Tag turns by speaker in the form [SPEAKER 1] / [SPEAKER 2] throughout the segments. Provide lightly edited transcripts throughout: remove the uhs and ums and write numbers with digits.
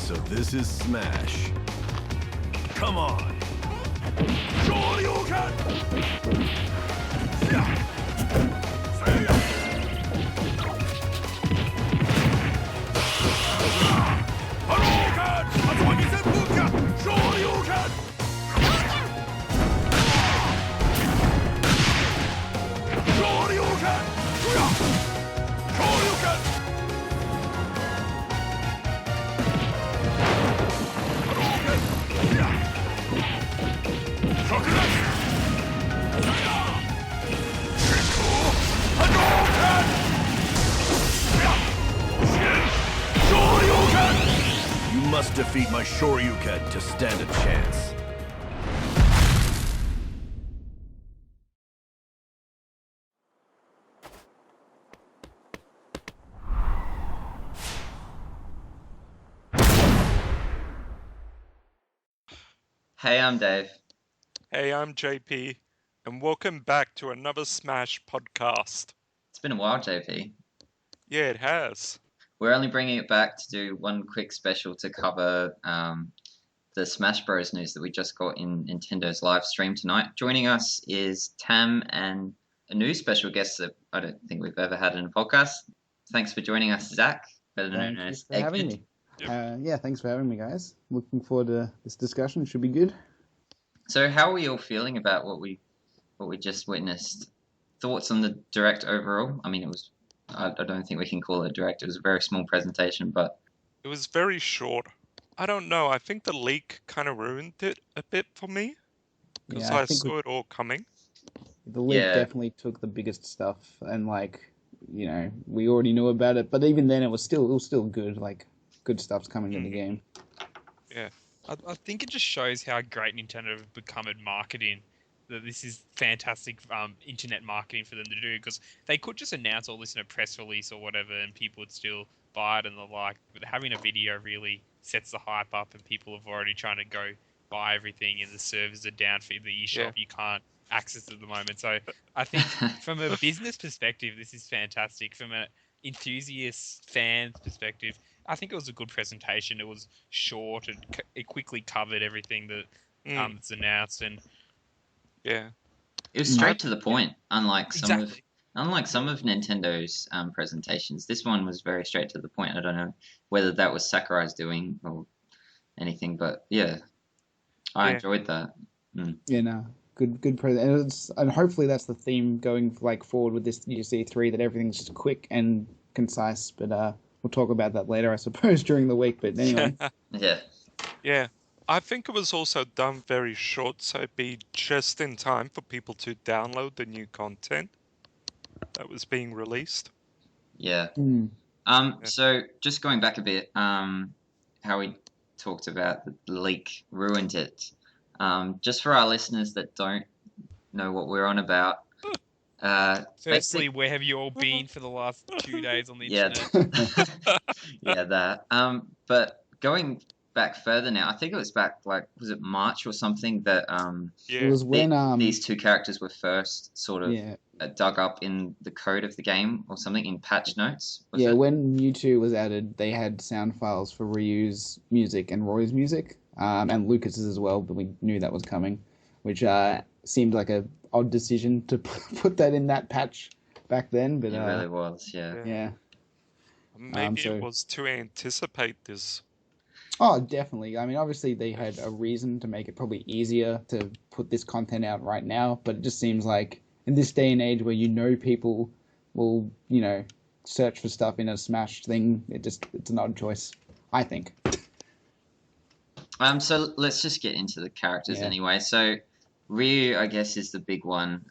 [SPEAKER 1] So this is Smash. Come on. Shoryuken! Yeah. Hadouken! Hatsumaki Senpuku! Shoryuken! Shoryuken! Shoryuken! You must defeat my Shoryuken to stand a chance.
[SPEAKER 2] Hey, I'm Dave.
[SPEAKER 3] Hey, I'm JP, and welcome back to another Smash podcast.
[SPEAKER 2] It's been a while, JP.
[SPEAKER 3] Yeah, it has.
[SPEAKER 2] We're only bringing it back to do one quick special to cover the Smash Bros. News that we just got in Nintendo's live stream tonight. Joining us is Tam and a new special guest that I don't think we've ever had in a podcast. Thanks for joining us, Zach, better known
[SPEAKER 4] Thank you
[SPEAKER 2] as
[SPEAKER 4] for having
[SPEAKER 2] Egghead.
[SPEAKER 4] me. Yeah, thanks for having me, guys. Looking forward to this discussion. Should be good.
[SPEAKER 2] So, how are we all feeling about what we just witnessed? Thoughts on the Direct overall? I mean, it was. I don't think we can call it a Direct. It was a very small presentation, but
[SPEAKER 3] It was very short. I don't know, I think the leak kind of ruined it a bit for me, because
[SPEAKER 4] Yeah, I
[SPEAKER 3] I
[SPEAKER 4] think
[SPEAKER 3] saw it all coming.
[SPEAKER 4] the leak
[SPEAKER 2] Yeah.
[SPEAKER 4] definitely took the biggest stuff, and we already knew about it. But even then, it was still good. Like, good stuff's coming to the game.
[SPEAKER 3] Yeah.
[SPEAKER 5] I think it just shows how great Nintendo have become at marketing. That this is fantastic internet marketing for them to do, because they could just announce all this in a press release or whatever and people would still buy it and the like. But having a video really sets the hype up, and people have already trying to go buy everything, and the servers are down for the eShop.
[SPEAKER 3] Yeah.
[SPEAKER 5] You can't access it at the moment. So I think from a business perspective, this is fantastic. From an enthusiast fan's perspective, I think it was a good presentation. It was short and it quickly covered everything that that's announced, and
[SPEAKER 3] Yeah.
[SPEAKER 2] it was straight to the point. Unlike some
[SPEAKER 5] exactly.
[SPEAKER 2] of Nintendo's presentations, this one was very straight to the point. I don't know whether that was Sakurai's doing or anything, but yeah, I
[SPEAKER 3] Yeah.
[SPEAKER 2] enjoyed that.
[SPEAKER 4] Yeah, no, good present. And hopefully that's the theme going forward with this UC3, that everything's just quick and concise. But we'll talk about that later, I suppose, during the week. But anyway,
[SPEAKER 2] Yeah,
[SPEAKER 3] Yeah. I think it was also done very short, so it'd be just in time for people to download the new content that was being released.
[SPEAKER 2] yeah.
[SPEAKER 4] Mm.
[SPEAKER 2] So just going back a bit, how we talked about the leak ruined it. Just for our listeners that don't know what we're on about,
[SPEAKER 5] Firstly, where have you all been for the last 2 days on the
[SPEAKER 2] yeah,
[SPEAKER 5] internet?
[SPEAKER 2] yeah, that. But going back further now, I think it was back was it March or something that
[SPEAKER 3] Yeah.
[SPEAKER 4] It was when
[SPEAKER 2] these two characters were first sort of
[SPEAKER 4] yeah.
[SPEAKER 2] dug up in the code of the game or something in patch notes. Was
[SPEAKER 4] Yeah,
[SPEAKER 2] it?
[SPEAKER 4] when Mewtwo was added, they had sound files for Ryu's music and Roy's music, and Lucas's as well, but we knew that was coming, which seemed like a odd decision to put that in that patch back then, but
[SPEAKER 2] It really was, yeah.
[SPEAKER 4] yeah.
[SPEAKER 3] Maybe
[SPEAKER 4] so-
[SPEAKER 3] it was to anticipate this.
[SPEAKER 4] Oh, definitely. I mean, obviously they had a reason to make it probably easier to put this content out right now, but it just seems like in this day and age where people will, search for stuff in a Smash thing, it's an odd choice, I think.
[SPEAKER 2] So let's just get into the characters
[SPEAKER 4] Yeah.
[SPEAKER 2] anyway. So Ryu, I guess, is the big one.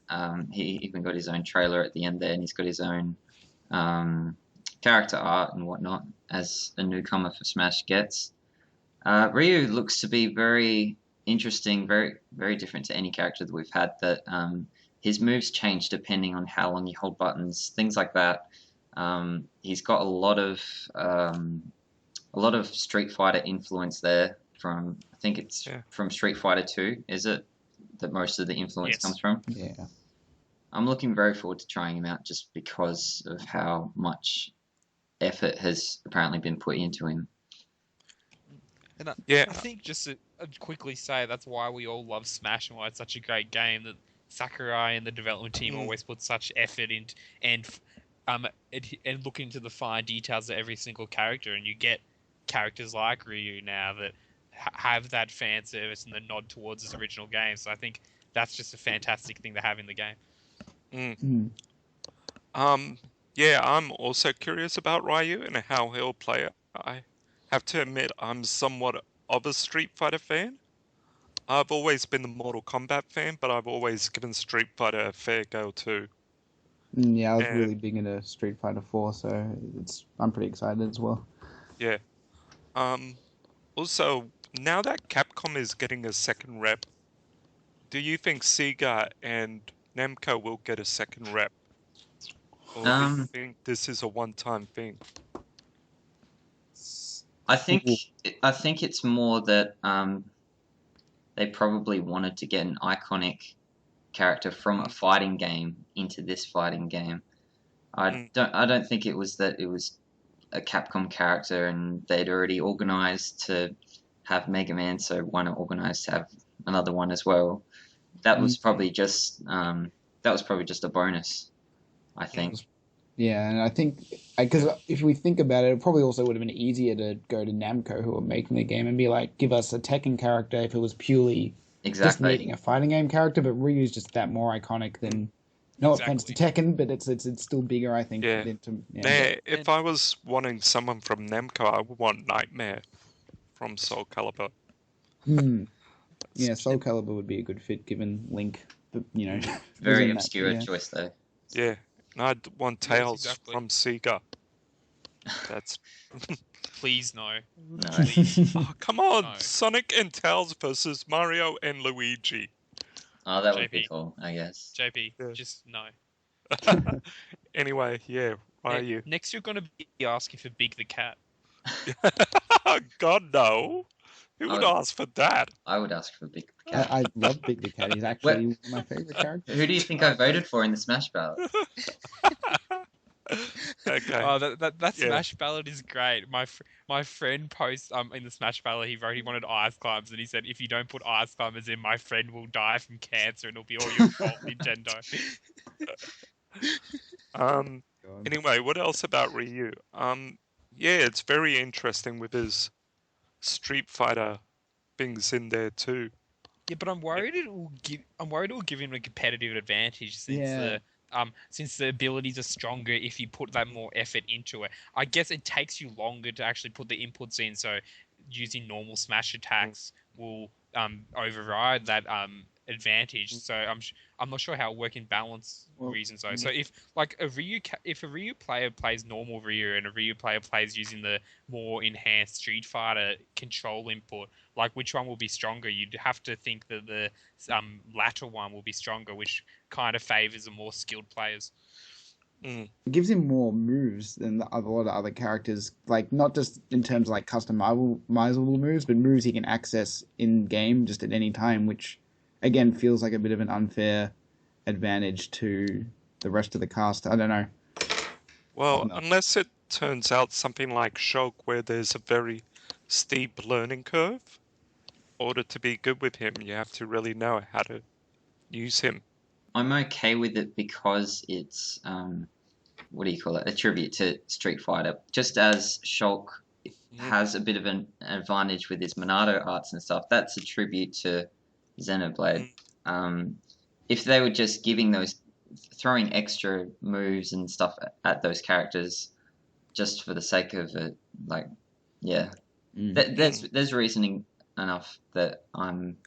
[SPEAKER 2] He even got his own trailer at the end there, and he's got his own character art and whatnot, as a newcomer for Smash gets. Ryu looks to be very interesting, very, very different to any character that we've had. That his moves change depending on how long you hold buttons, things like that. He's got a lot of Street Fighter influence there. From I think it's from Street Fighter 2, is it? That most of the influence
[SPEAKER 5] Yes.
[SPEAKER 2] comes from.
[SPEAKER 4] Yeah.
[SPEAKER 2] I'm looking very forward to trying him out just because of how much effort has apparently been put into him.
[SPEAKER 5] And
[SPEAKER 3] Yeah,
[SPEAKER 5] I think just to quickly say that's why we all love Smash and why it's such a great game. That Sakurai and the development team
[SPEAKER 3] Mm.
[SPEAKER 5] always put such effort in and look into the fine details of every single character, and you get characters like Ryu now that have that fan service and the nod towards his original game. So I think that's just a fantastic thing to have in the game.
[SPEAKER 4] Mm.
[SPEAKER 3] Um, yeah, I'm also curious about Ryu and how he'll play it. I have to admit, I'm somewhat of a Street Fighter fan. I've always been a Mortal Kombat fan, but I've always given Street Fighter a fair go too.
[SPEAKER 4] Yeah, I was really
[SPEAKER 3] And
[SPEAKER 4] big into Street Fighter 4, so I'm pretty excited as well.
[SPEAKER 3] yeah, also, now that Capcom is getting a second rep, do you think Sega and Namco will get a second rep? Or do you
[SPEAKER 2] Um,
[SPEAKER 3] think this is a one-time thing?
[SPEAKER 2] I think
[SPEAKER 4] Ooh.
[SPEAKER 2] I think it's more that they probably wanted to get an iconic character from a fighting game into this fighting game.
[SPEAKER 3] Mm.
[SPEAKER 2] I don't think it was that it was a Capcom character and they'd already organized to have Mega Man, so why not organize to have another one as well? That was probably just a bonus, I think.
[SPEAKER 4] Yeah, and I think because if we think about it, it probably also would have been easier to go to Namco, who were making the game, and be like, give us a Tekken character if it was purely just
[SPEAKER 2] Exactly.
[SPEAKER 4] needing a fighting game character. But Ryu's just that more iconic than. No offense to Tekken, but it's still bigger, I think.
[SPEAKER 3] Yeah.
[SPEAKER 4] Yeah.
[SPEAKER 3] If I was wanting someone from Namco, I would want Nightmare from Soul Calibur.
[SPEAKER 4] Yeah, Soul Calibur would be a good fit given Link, but was
[SPEAKER 2] Very
[SPEAKER 4] in that,
[SPEAKER 2] obscure
[SPEAKER 4] yeah.
[SPEAKER 2] choice though.
[SPEAKER 3] Yeah, and I'd want
[SPEAKER 5] Yes,
[SPEAKER 3] Tails
[SPEAKER 5] exactly.
[SPEAKER 3] from Sega. That's
[SPEAKER 5] Please no.
[SPEAKER 2] No.
[SPEAKER 5] Please.
[SPEAKER 3] oh, come on,
[SPEAKER 5] No.
[SPEAKER 3] Sonic and Tails versus Mario and Luigi.
[SPEAKER 2] Oh, that would be
[SPEAKER 5] JP.
[SPEAKER 2] cool, I guess.
[SPEAKER 5] JP,
[SPEAKER 3] Yeah.
[SPEAKER 5] just no.
[SPEAKER 3] Anyway, yeah, why are you?
[SPEAKER 5] Next, you're going to be asking for Big the Cat.
[SPEAKER 3] God no, who would ask for that?
[SPEAKER 2] I would ask for Big the Cat.
[SPEAKER 4] I love Big the Cat. He's actually one of my favorite characters.
[SPEAKER 2] Who do you think I voted for in the Smash ballot?
[SPEAKER 3] Okay.
[SPEAKER 5] Oh, that
[SPEAKER 3] Yeah.
[SPEAKER 5] Smash ballad is great. My friend posts in the Smash ballad he wrote he wanted Ice Climbers and he said if you don't put Ice Climbers in, my friend will die from cancer and it'll be all your fault, Nintendo.
[SPEAKER 3] Um.
[SPEAKER 4] God.
[SPEAKER 3] Anyway, what else about Ryu? Yeah, it's very interesting with his Street Fighter things in there too.
[SPEAKER 5] Yeah, but I'm worried it will give him a competitive advantage since the abilities are stronger if you put that more effort into it. I guess it takes you longer to actually put the inputs in, so using normal smash attacks will override that advantage. So I'm not sure how it work in balance reasons though. So if like if a Ryu player plays normal Ryu and a Ryu player plays using the more enhanced Street Fighter control input, like which one will be stronger? You'd have to think that the latter one will be stronger, which kind of favors the more skilled players.
[SPEAKER 4] It gives him more moves than a lot of other characters, like not just in terms of like customizable moves, but moves he can access in game just at any time, which again feels like a bit of an unfair advantage to the rest of the cast. I don't know.
[SPEAKER 3] Well, unless it turns out something like Shulk, where there's a very steep learning curve. In order to be good with him, you have to really know how to use him.
[SPEAKER 2] I'm okay with it because it's what do you call it? A tribute to Street Fighter. Just as Shulk has a bit of an advantage with his Monado arts and stuff, that's a tribute to Xenoblade. If they were just throwing extra moves and stuff at those characters just for the sake of it, like, yeah, there's reasoning enough that I'm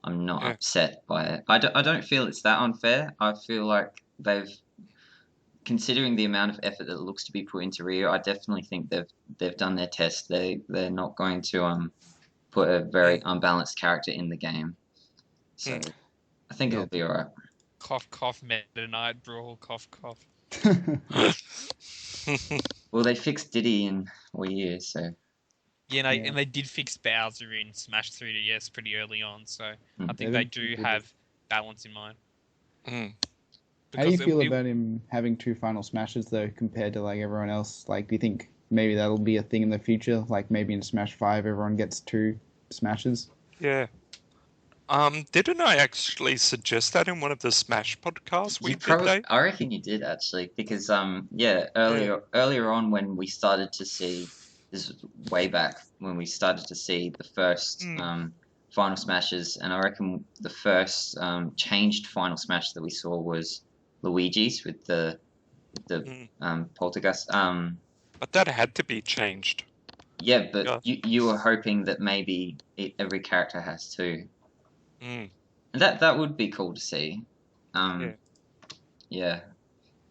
[SPEAKER 2] not upset by it. I don't feel it's that unfair. I feel like considering the amount of effort that looks to be put into Ryu, I definitely think they've done their test. They're not going to put a very unbalanced character in the game. So I think it'll be alright.
[SPEAKER 5] Cough, cough, Meta Knight Brawl, cough, cough.
[SPEAKER 2] Well, they fixed Diddy in Wii U, so.
[SPEAKER 5] Yeah, and they did fix Bowser in Smash 3DS pretty early on, so I think they do
[SPEAKER 4] did
[SPEAKER 5] have balance in mind.
[SPEAKER 4] How do you feel about him having two final smashes though, compared to like everyone else? Like, do you think maybe that'll be a thing in the future. Like maybe in Smash 5, everyone gets 2 smashes.
[SPEAKER 3] Yeah. Didn't I actually suggest that in one of the Smash podcasts we
[SPEAKER 2] You
[SPEAKER 3] did,
[SPEAKER 2] probably,
[SPEAKER 3] Dave?
[SPEAKER 2] I reckon you did actually, because yeah,
[SPEAKER 3] Yeah.
[SPEAKER 2] earlier on when we started to see this was way back when we started to see the first
[SPEAKER 3] Mm.
[SPEAKER 2] Final Smashes, and I reckon the first changed Final Smash that we saw was Luigi's with the
[SPEAKER 3] Mm.
[SPEAKER 2] Poltergeist.
[SPEAKER 3] But that had to be changed.
[SPEAKER 2] Yeah, but
[SPEAKER 3] Yeah.
[SPEAKER 2] you were hoping that maybe every character has two.
[SPEAKER 3] Mm.
[SPEAKER 2] And that would be cool to see.
[SPEAKER 3] Yeah.
[SPEAKER 2] Yeah.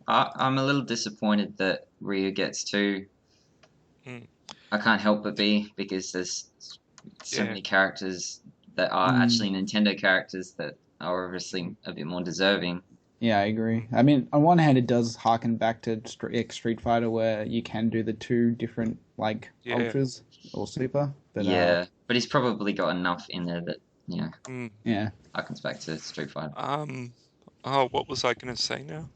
[SPEAKER 2] I'm a little disappointed that Ryu gets two.
[SPEAKER 3] Mm.
[SPEAKER 2] I can't help but be, because there's so
[SPEAKER 3] Yeah.
[SPEAKER 2] many characters that are actually Nintendo characters that are obviously a bit more deserving.
[SPEAKER 4] Yeah, I agree. I mean, on one hand, it does harken back to Street Fighter, where you can do the 2 different like
[SPEAKER 3] Yeah.
[SPEAKER 4] ultras or super. But
[SPEAKER 2] Yeah, but he's probably got enough in there that
[SPEAKER 3] Mm.
[SPEAKER 4] yeah,
[SPEAKER 2] harkens back to Street Fighter.
[SPEAKER 3] Oh, what was I going to say now?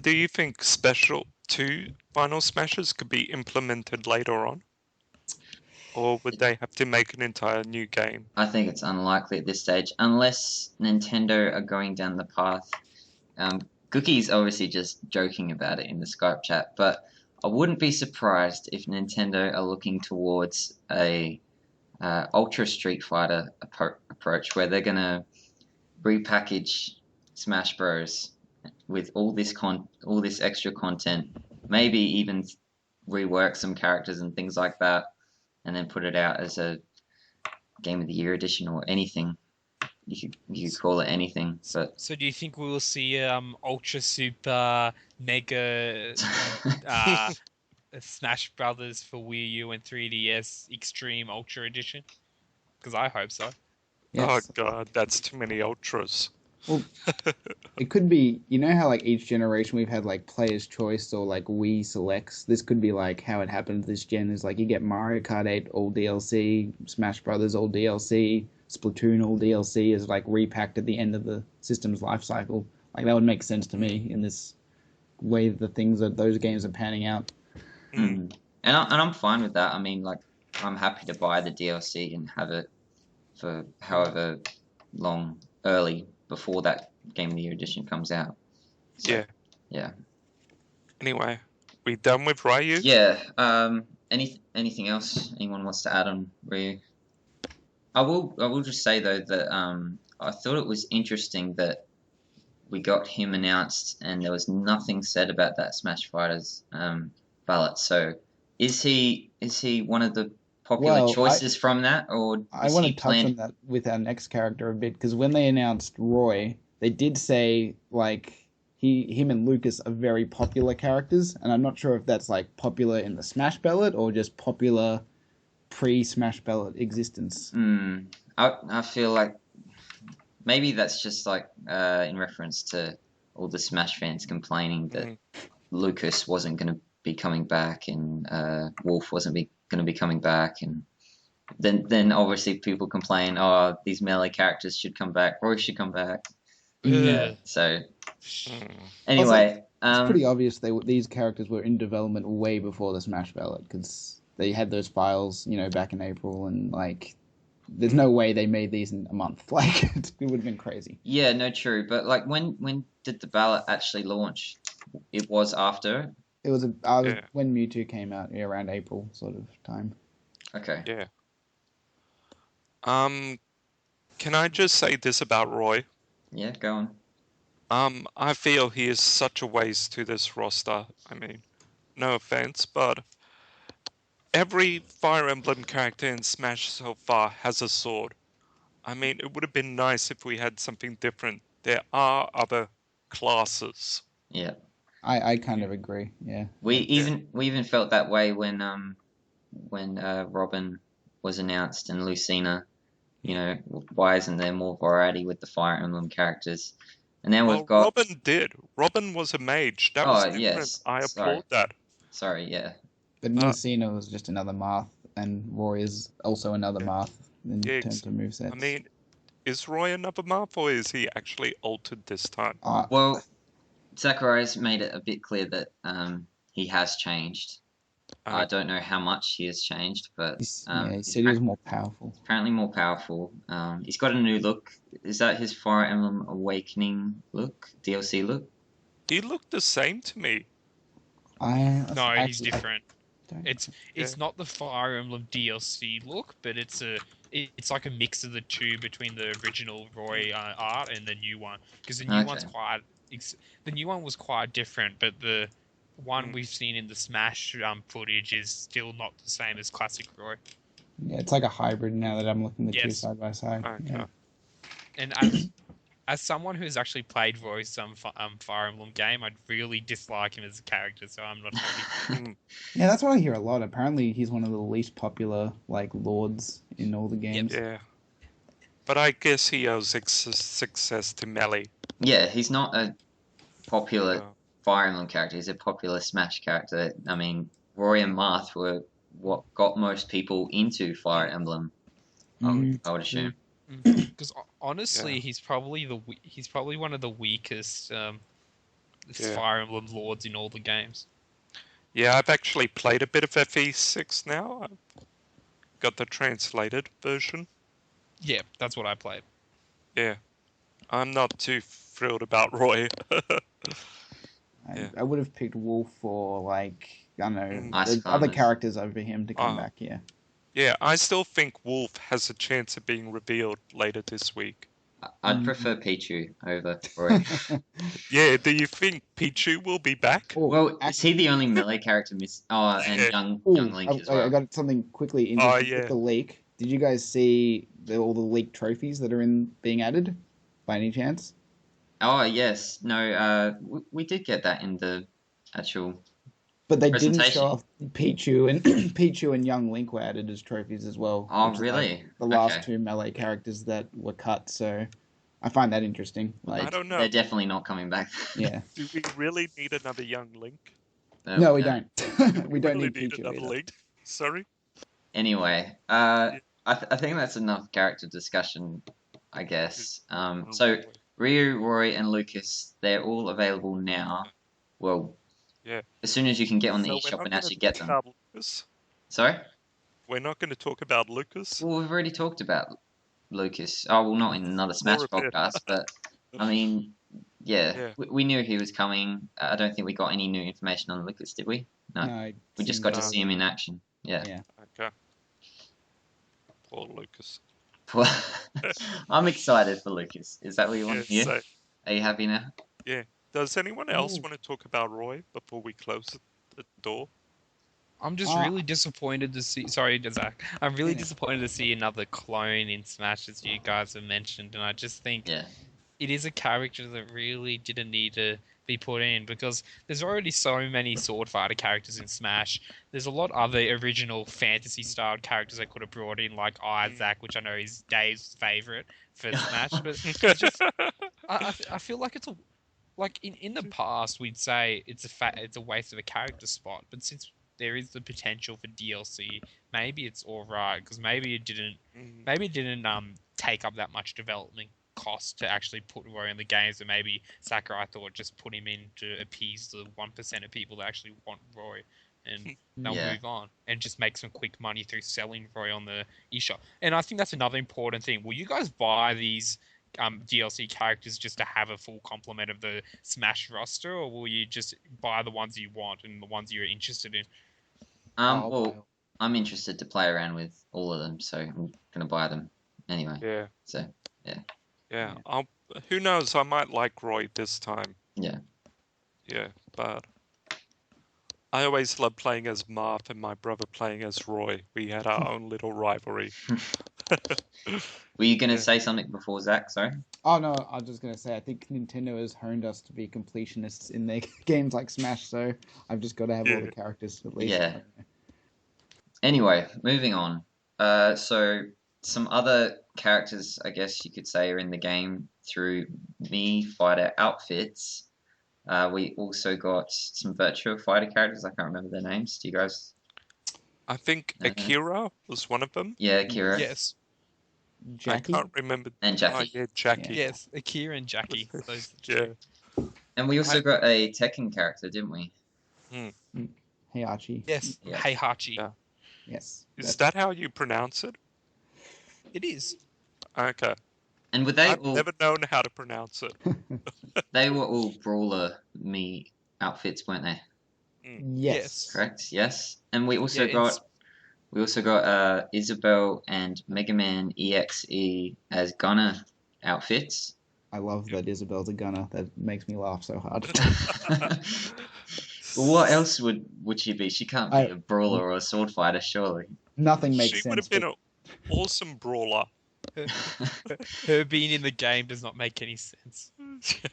[SPEAKER 3] Do you think Special 2 Final Smashes could be implemented later on? Or would they have to make an entire new game?
[SPEAKER 2] I think it's unlikely at this stage, unless Nintendo are going down the path. Cookie's obviously just joking about it in the Skype chat, but I wouldn't be surprised if Nintendo are looking towards a Ultra Street Fighter approach, where they're gonna repackage Smash Bros. With all this extra content, maybe even rework some characters and things like that, and then put it out as a Game of the Year edition or anything. You could call it anything, but
[SPEAKER 5] So do you think we will see Ultra Super Mega Smash Brothers for Wii U and 3DS Extreme Ultra Edition? Because I hope so.
[SPEAKER 3] Oh
[SPEAKER 4] yes.
[SPEAKER 3] god, that's too many ultras.
[SPEAKER 4] Well, it could be. You know how like each generation we've had like Player's Choice or like Wii Selects. This could be like how it happened this gen. Is like you get Mario Kart 8 all DLC, Smash Brothers all DLC, Splatoon all DLC is like repacked at the end of the system's life cycle. Like that would make sense to me in this way those games are panning out.
[SPEAKER 3] Mm.
[SPEAKER 2] and I'm fine with that. I mean, like, I'm happy to buy the DLC and have it for however long early before that Game of the Year edition comes out. So,
[SPEAKER 3] Yeah.
[SPEAKER 2] Yeah.
[SPEAKER 3] Anyway, we done with Ryu?
[SPEAKER 2] Yeah. Anything else anyone wants to add on Ryu? I will just say though that I thought it was interesting that we got him announced and there was nothing said about that Smash Fighters ballot. So is he one of the popular
[SPEAKER 4] Well,
[SPEAKER 2] choices from that, or
[SPEAKER 4] I
[SPEAKER 2] is
[SPEAKER 4] want to
[SPEAKER 2] he
[SPEAKER 4] touch
[SPEAKER 2] planned?
[SPEAKER 4] on that with our next character a bit because when they announced Roy, they did say like him and Lucas are very popular characters, and I'm not sure if that's like popular in the Smash ballot or just popular pre-Smash ballot existence.
[SPEAKER 2] I feel like maybe that's just like in reference to all the Smash fans complaining that Lucas wasn't going to be coming back and Wolf wasn't going to be coming back, and then obviously people complain, oh, these melee characters should come back, Roy should come back. Yeah. So anyway,
[SPEAKER 4] It's pretty obvious these characters were in development way before the Smash ballot because they had those files, back in April, and like, there's no way they made these in a month. Like, it would have been crazy.
[SPEAKER 2] Yeah, no, true. But like, when did the ballot actually launch? It was after.
[SPEAKER 4] It was when Mewtwo came out, around April sort of time.
[SPEAKER 2] Okay.
[SPEAKER 3] Yeah. Can I just say this about Roy?
[SPEAKER 2] Yeah, go on.
[SPEAKER 3] I feel he is such a waste to this roster. I mean, no offense, but every Fire Emblem character in Smash so far has a sword. I mean, it would have been nice if we had something different. There are other classes.
[SPEAKER 2] Yeah.
[SPEAKER 4] I kind of agree. Yeah.
[SPEAKER 2] We even felt that way when Robin was announced and Lucina. Why isn't there more variety with the Fire Emblem characters? And then we've got
[SPEAKER 3] Robin did. Robin was a mage. That was different.
[SPEAKER 2] Yes.
[SPEAKER 3] I
[SPEAKER 2] Sorry.
[SPEAKER 3] applaud that.
[SPEAKER 2] Sorry, yeah.
[SPEAKER 4] But Lucina was just another Marth, and Roy is also another Marth in terms of movesets.
[SPEAKER 3] I mean, is Roy another Marth, or is he actually altered this time?
[SPEAKER 2] Well, Sakurai's made it a bit clear that he has changed. I don't know how much he has changed, but
[SPEAKER 4] Yeah, he
[SPEAKER 2] he's
[SPEAKER 4] said he was more powerful.
[SPEAKER 2] apparently more powerful. He's got a new look. Is that his Fire Emblem Awakening look? DLC look?
[SPEAKER 3] He looked the same to me.
[SPEAKER 5] No, he's
[SPEAKER 4] actually,
[SPEAKER 5] different.
[SPEAKER 4] don't-
[SPEAKER 5] It's not the Fire Emblem DLC look, but it's like a mix of the two between the original Roy art and the new one. Because the new one's
[SPEAKER 2] Okay.
[SPEAKER 5] the new one was quite different, but the one
[SPEAKER 3] Mm.
[SPEAKER 5] we've seen in the Smash footage is still not the same as classic Roy.
[SPEAKER 4] Yeah, it's like a hybrid now that I'm looking at the two
[SPEAKER 5] Yes.
[SPEAKER 4] side by side.
[SPEAKER 3] Okay.
[SPEAKER 4] Yeah.
[SPEAKER 5] And as someone who's actually played Roy some Fire Emblem game, I'd really dislike him as a character, so I'm not happy.
[SPEAKER 4] Yeah, that's what I hear a lot. Apparently, he's one of the least popular like lords in all the games.
[SPEAKER 3] Yeah. But I guess he owes success to Melee.
[SPEAKER 2] Yeah, he's not a popular
[SPEAKER 3] Uh,
[SPEAKER 2] Fire Emblem character. He's a popular Smash character. I mean, Roy and Marth were what got most people into Fire Emblem.
[SPEAKER 4] Mm,
[SPEAKER 2] I would assume.
[SPEAKER 5] Because honestly,
[SPEAKER 3] Yeah.
[SPEAKER 5] he's probably one of the weakest
[SPEAKER 3] Yeah.
[SPEAKER 5] Fire Emblem lords in all the games.
[SPEAKER 3] Yeah, I've actually played a bit of FE6 now. I've got the translated version.
[SPEAKER 5] Yeah, that's what I played.
[SPEAKER 3] Yeah. I'm not too thrilled about Roy. Yeah.
[SPEAKER 4] I would have picked Wolf or like I don't know
[SPEAKER 2] Ice
[SPEAKER 4] the other
[SPEAKER 2] Climbers.
[SPEAKER 4] characters over him to come
[SPEAKER 3] Oh.
[SPEAKER 4] back. Yeah.
[SPEAKER 3] Yeah, I still think Wolf has a chance of being revealed later this week.
[SPEAKER 2] I'd prefer Pichu over Roy.
[SPEAKER 3] Yeah, do you think Pichu will be back?
[SPEAKER 4] Oh,
[SPEAKER 2] Well, is he the only melee character miss? Oh, and
[SPEAKER 3] Yeah.
[SPEAKER 2] young
[SPEAKER 4] Ooh,
[SPEAKER 2] Link as well.
[SPEAKER 4] I got something quickly in
[SPEAKER 3] Oh,
[SPEAKER 4] with
[SPEAKER 3] yeah.
[SPEAKER 4] the leak. Did you guys see all the leaked trophies that are being added by any chance?
[SPEAKER 2] Oh yes, no. We did get that in the actual.
[SPEAKER 4] But they didn't
[SPEAKER 2] Presentation.
[SPEAKER 4] show off Pichu and Pichu and young Link were added as trophies as well.
[SPEAKER 2] Oh
[SPEAKER 4] which is, like,
[SPEAKER 2] really?
[SPEAKER 4] the last
[SPEAKER 2] Okay.
[SPEAKER 4] two melee characters that were cut, so I find that interesting.
[SPEAKER 3] I
[SPEAKER 4] Like,
[SPEAKER 3] don't know.
[SPEAKER 2] They're definitely not coming back.
[SPEAKER 4] yeah.
[SPEAKER 3] Do we really need another young Link?
[SPEAKER 4] No, we don't. we don't
[SPEAKER 3] really
[SPEAKER 4] need Pichu
[SPEAKER 3] another
[SPEAKER 4] either.
[SPEAKER 3] Link. Sorry.
[SPEAKER 2] Anyway, I think that's enough character discussion, I guess. So Ryu, Roy, and Lucas, they're all available now. Well,
[SPEAKER 3] Yeah.
[SPEAKER 2] as soon as you can get on the
[SPEAKER 3] So we're
[SPEAKER 2] eShop
[SPEAKER 3] not
[SPEAKER 2] and
[SPEAKER 3] gonna
[SPEAKER 2] actually get
[SPEAKER 3] talk
[SPEAKER 2] them.
[SPEAKER 3] about Lucas?
[SPEAKER 2] Sorry?
[SPEAKER 3] We're not going to talk about Lucas.
[SPEAKER 2] Well, we've already talked about Lucas. Oh, well, not in another Smash
[SPEAKER 3] More a bit.
[SPEAKER 2] podcast, but I mean, yeah,
[SPEAKER 3] Yeah.
[SPEAKER 2] we knew he was coming. I don't think we got any new information on Lucas, did we? No.
[SPEAKER 4] No, it
[SPEAKER 2] We just
[SPEAKER 4] seems
[SPEAKER 2] got to
[SPEAKER 4] like-
[SPEAKER 2] see him in action. Yeah.
[SPEAKER 4] Yeah.
[SPEAKER 3] Okay. Poor Lucas.
[SPEAKER 2] I'm excited for Lucas. Is that what you want to
[SPEAKER 3] Yeah,
[SPEAKER 2] hear?
[SPEAKER 3] so,
[SPEAKER 2] Are you happy now?
[SPEAKER 3] does anyone else
[SPEAKER 4] Ooh.
[SPEAKER 3] want to talk about Roy before we close the door?
[SPEAKER 5] I'm just really disappointed to see. Sorry, Zach. I'm really
[SPEAKER 4] Yeah.
[SPEAKER 5] disappointed to see another clone in Smash, as you guys have mentioned, and I just think
[SPEAKER 2] Yeah.
[SPEAKER 5] it is a character that really didn't need to be put in because there's already so many sword fighter characters in Smash. There's a lot of other original fantasy styled characters they could have brought in, like Isaac, which I know is Dave's favorite for Smash. But it's just, I feel like it's a like in the past we'd say it's a waste of a character spot, but since there is the potential for DLC, maybe it's all right because maybe it didn't take up that much development cost to actually put Roy in the games, and maybe Sakurai thought just put him in to appease the 1% of people that actually want Roy, and they'll
[SPEAKER 2] Yeah.
[SPEAKER 5] move on and just make some quick money through selling Roy on the eShop. And I think that's another important thing. Will you guys buy these DLC characters just to have a full complement of the Smash roster, or will you just buy the ones you want and the ones you're interested in?
[SPEAKER 4] I'll
[SPEAKER 2] Well,
[SPEAKER 4] buy-
[SPEAKER 2] I'm interested to play around with all of them, so I'm gonna buy them anyway.
[SPEAKER 3] Yeah.
[SPEAKER 2] So
[SPEAKER 3] Yeah. Who knows? I might like Roy this time.
[SPEAKER 2] yeah.
[SPEAKER 3] Yeah, but I always loved playing as Marth and my brother playing as Roy. We had our own little rivalry.
[SPEAKER 2] Were you gonna
[SPEAKER 3] Yeah.
[SPEAKER 2] say something before Zach? Sorry.
[SPEAKER 4] Oh no, I was just gonna say I think Nintendo has honed us to be completionists in their games like Smash, so I've just got to have all
[SPEAKER 3] Yeah.
[SPEAKER 4] the characters at least.
[SPEAKER 2] Yeah. Anyway, moving on. So some other characters, I guess you could say, are in the game through Mii Fighter outfits. We also got some Virtua Fighter characters. I can't remember their names. Do you guys?
[SPEAKER 3] I think
[SPEAKER 2] Uh-huh.
[SPEAKER 3] Akira was one of them.
[SPEAKER 2] Yeah, Kira
[SPEAKER 5] Yes,
[SPEAKER 4] Jackie.
[SPEAKER 3] I can't remember.
[SPEAKER 2] and Jackie.
[SPEAKER 3] Oh, yeah, Jackie.
[SPEAKER 5] yes, Akira and Jackie. Those
[SPEAKER 3] Yeah.
[SPEAKER 2] And we also got a Tekken character, didn't we?
[SPEAKER 4] Heihachi.
[SPEAKER 5] Yes,
[SPEAKER 2] Yes.
[SPEAKER 5] Heihachi.
[SPEAKER 3] Yeah.
[SPEAKER 4] Yes.
[SPEAKER 3] Is that how you pronounce it?
[SPEAKER 5] It is.
[SPEAKER 3] Okay.
[SPEAKER 2] And were they
[SPEAKER 3] I've
[SPEAKER 2] all
[SPEAKER 3] never known how to pronounce it.
[SPEAKER 2] they were all brawler me outfits, weren't they?
[SPEAKER 4] Yes.
[SPEAKER 2] Correct. Yes. And we also
[SPEAKER 5] Yeah, it's-
[SPEAKER 2] got Isabel and Mega Man EXE as Gunner outfits.
[SPEAKER 4] I love that Isabel's a gunner. That makes me laugh so hard.
[SPEAKER 2] What else would she be? She can't be
[SPEAKER 4] I-
[SPEAKER 2] a brawler or a sword fighter, surely.
[SPEAKER 4] Nothing makes
[SPEAKER 3] She
[SPEAKER 4] sense.
[SPEAKER 3] would have been
[SPEAKER 4] but-
[SPEAKER 3] an awesome brawler.
[SPEAKER 5] her being in the game does not make any sense.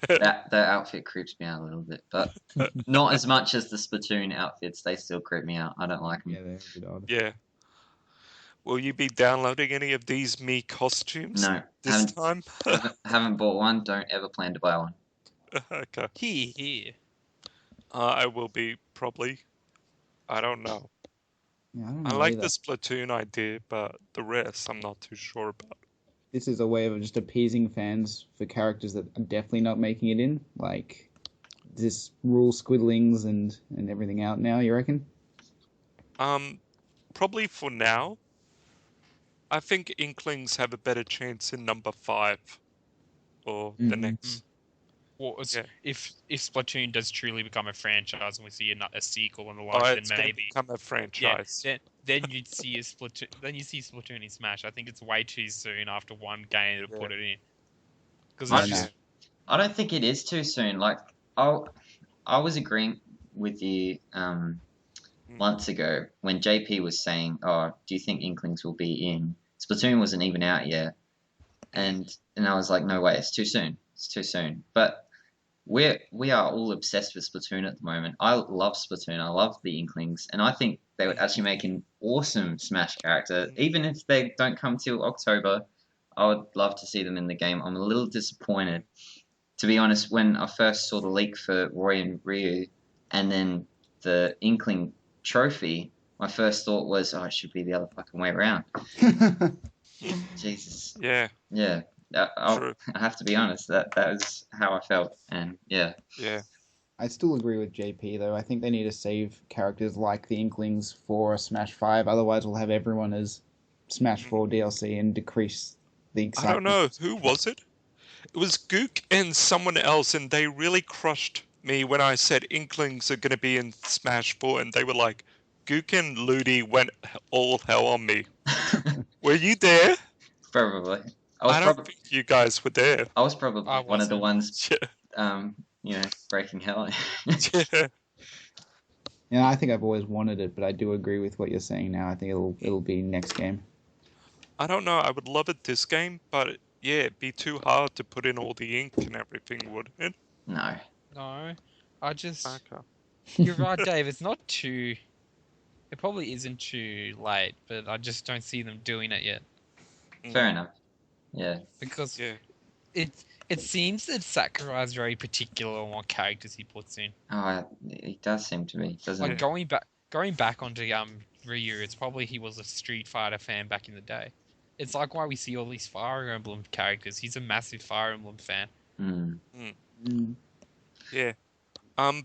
[SPEAKER 2] That outfit creeps me out a little bit, but not as much as the Splatoon outfits. They still creep me out. I don't like them.
[SPEAKER 4] Yeah, they're a bit odd.
[SPEAKER 3] Yeah. Will you be downloading any of these me costumes
[SPEAKER 2] No,
[SPEAKER 3] this time?
[SPEAKER 2] haven't bought one. Don't ever plan to buy one.
[SPEAKER 3] Okay.
[SPEAKER 5] Here.
[SPEAKER 3] I will be probably. I don't know.
[SPEAKER 4] Yeah, I don't
[SPEAKER 3] I
[SPEAKER 4] know
[SPEAKER 3] like
[SPEAKER 4] either.
[SPEAKER 3] the Splatoon idea, but the rest I'm not too sure about.
[SPEAKER 4] This is a way of just appeasing fans for characters that are definitely not making it in. Like, this rule squiddlings and everything out now, you reckon?
[SPEAKER 3] Probably for now. I think Inklings have a better chance in number 5 or the
[SPEAKER 4] Mhm.
[SPEAKER 3] next.
[SPEAKER 5] Well,
[SPEAKER 3] Yeah.
[SPEAKER 5] if Splatoon does truly become a franchise and we see a sequel and the
[SPEAKER 3] Oh,
[SPEAKER 5] like,
[SPEAKER 3] it's
[SPEAKER 5] then
[SPEAKER 3] going to
[SPEAKER 5] maybe
[SPEAKER 3] become a franchise.
[SPEAKER 5] then you'd see a Splatoon. Then you see Splatoon in Smash. I think it's way too soon after one game to put it in. Because
[SPEAKER 2] I
[SPEAKER 5] it's
[SPEAKER 4] Yeah,
[SPEAKER 5] just
[SPEAKER 2] I don't think it is too soon. Like I was agreeing with you months ago when JP was saying, "Oh, do you think Inklings will be in?" Splatoon wasn't even out yet, and I was like, "No way, it's too soon. It's too soon." But we are all obsessed with Splatoon at the moment. I love Splatoon. I love the Inklings, and I think they would actually make an awesome Smash character. Even if they don't come till October, I would love to see them in the game. I'm a little disappointed, to be honest, when I first saw the leak for Roy and Ryu, and then the Inkling trophy. My first thought was, "Oh, it should be the other fucking way around." Jesus,
[SPEAKER 3] Yeah,
[SPEAKER 2] yeah.
[SPEAKER 3] true.
[SPEAKER 2] I have to be honest. That was how I felt, and yeah.
[SPEAKER 3] Yeah.
[SPEAKER 4] I still agree with JP though. I think they need to save characters like the Inklings for Smash 5. Otherwise, we'll have everyone as Smash 4 DLC and decrease the
[SPEAKER 3] I
[SPEAKER 4] excitement.
[SPEAKER 3] don't know. Who was it? It was Gook and someone else, and they really crushed me when I said Inklings are going to be in Smash 4, and they were like, Gook and Ludi went all hell on me. Were you there?
[SPEAKER 2] Probably.
[SPEAKER 3] I don't think you guys were there.
[SPEAKER 2] I was probably
[SPEAKER 5] I
[SPEAKER 2] one of the
[SPEAKER 5] wasn't.
[SPEAKER 2] ones, breaking hell.
[SPEAKER 3] Yeah.
[SPEAKER 4] Yeah, I think I've always wanted it, but I do agree with what you're saying now. I think it'll be next game.
[SPEAKER 3] I don't know. I would love it this game, but yeah, it'd be too hard to put in all the ink and everything, wouldn't it?
[SPEAKER 2] No.
[SPEAKER 5] no. I just
[SPEAKER 3] Okay.
[SPEAKER 5] you're right, Dave. It's not too. It probably isn't too late, but I just don't see them doing it yet
[SPEAKER 2] Fair enough. Yeah.
[SPEAKER 5] because
[SPEAKER 3] Yeah.
[SPEAKER 5] it seems that Sakurai's very particular on what characters he puts in.
[SPEAKER 2] Oh, it does seem to be, doesn't
[SPEAKER 5] Like
[SPEAKER 2] it?
[SPEAKER 5] going back onto Ryu, it's probably he was a Street Fighter fan back in the day. It's like why we see all these Fire Emblem characters. He's a massive Fire Emblem fan.
[SPEAKER 2] Mm.
[SPEAKER 4] Mm.
[SPEAKER 3] Yeah.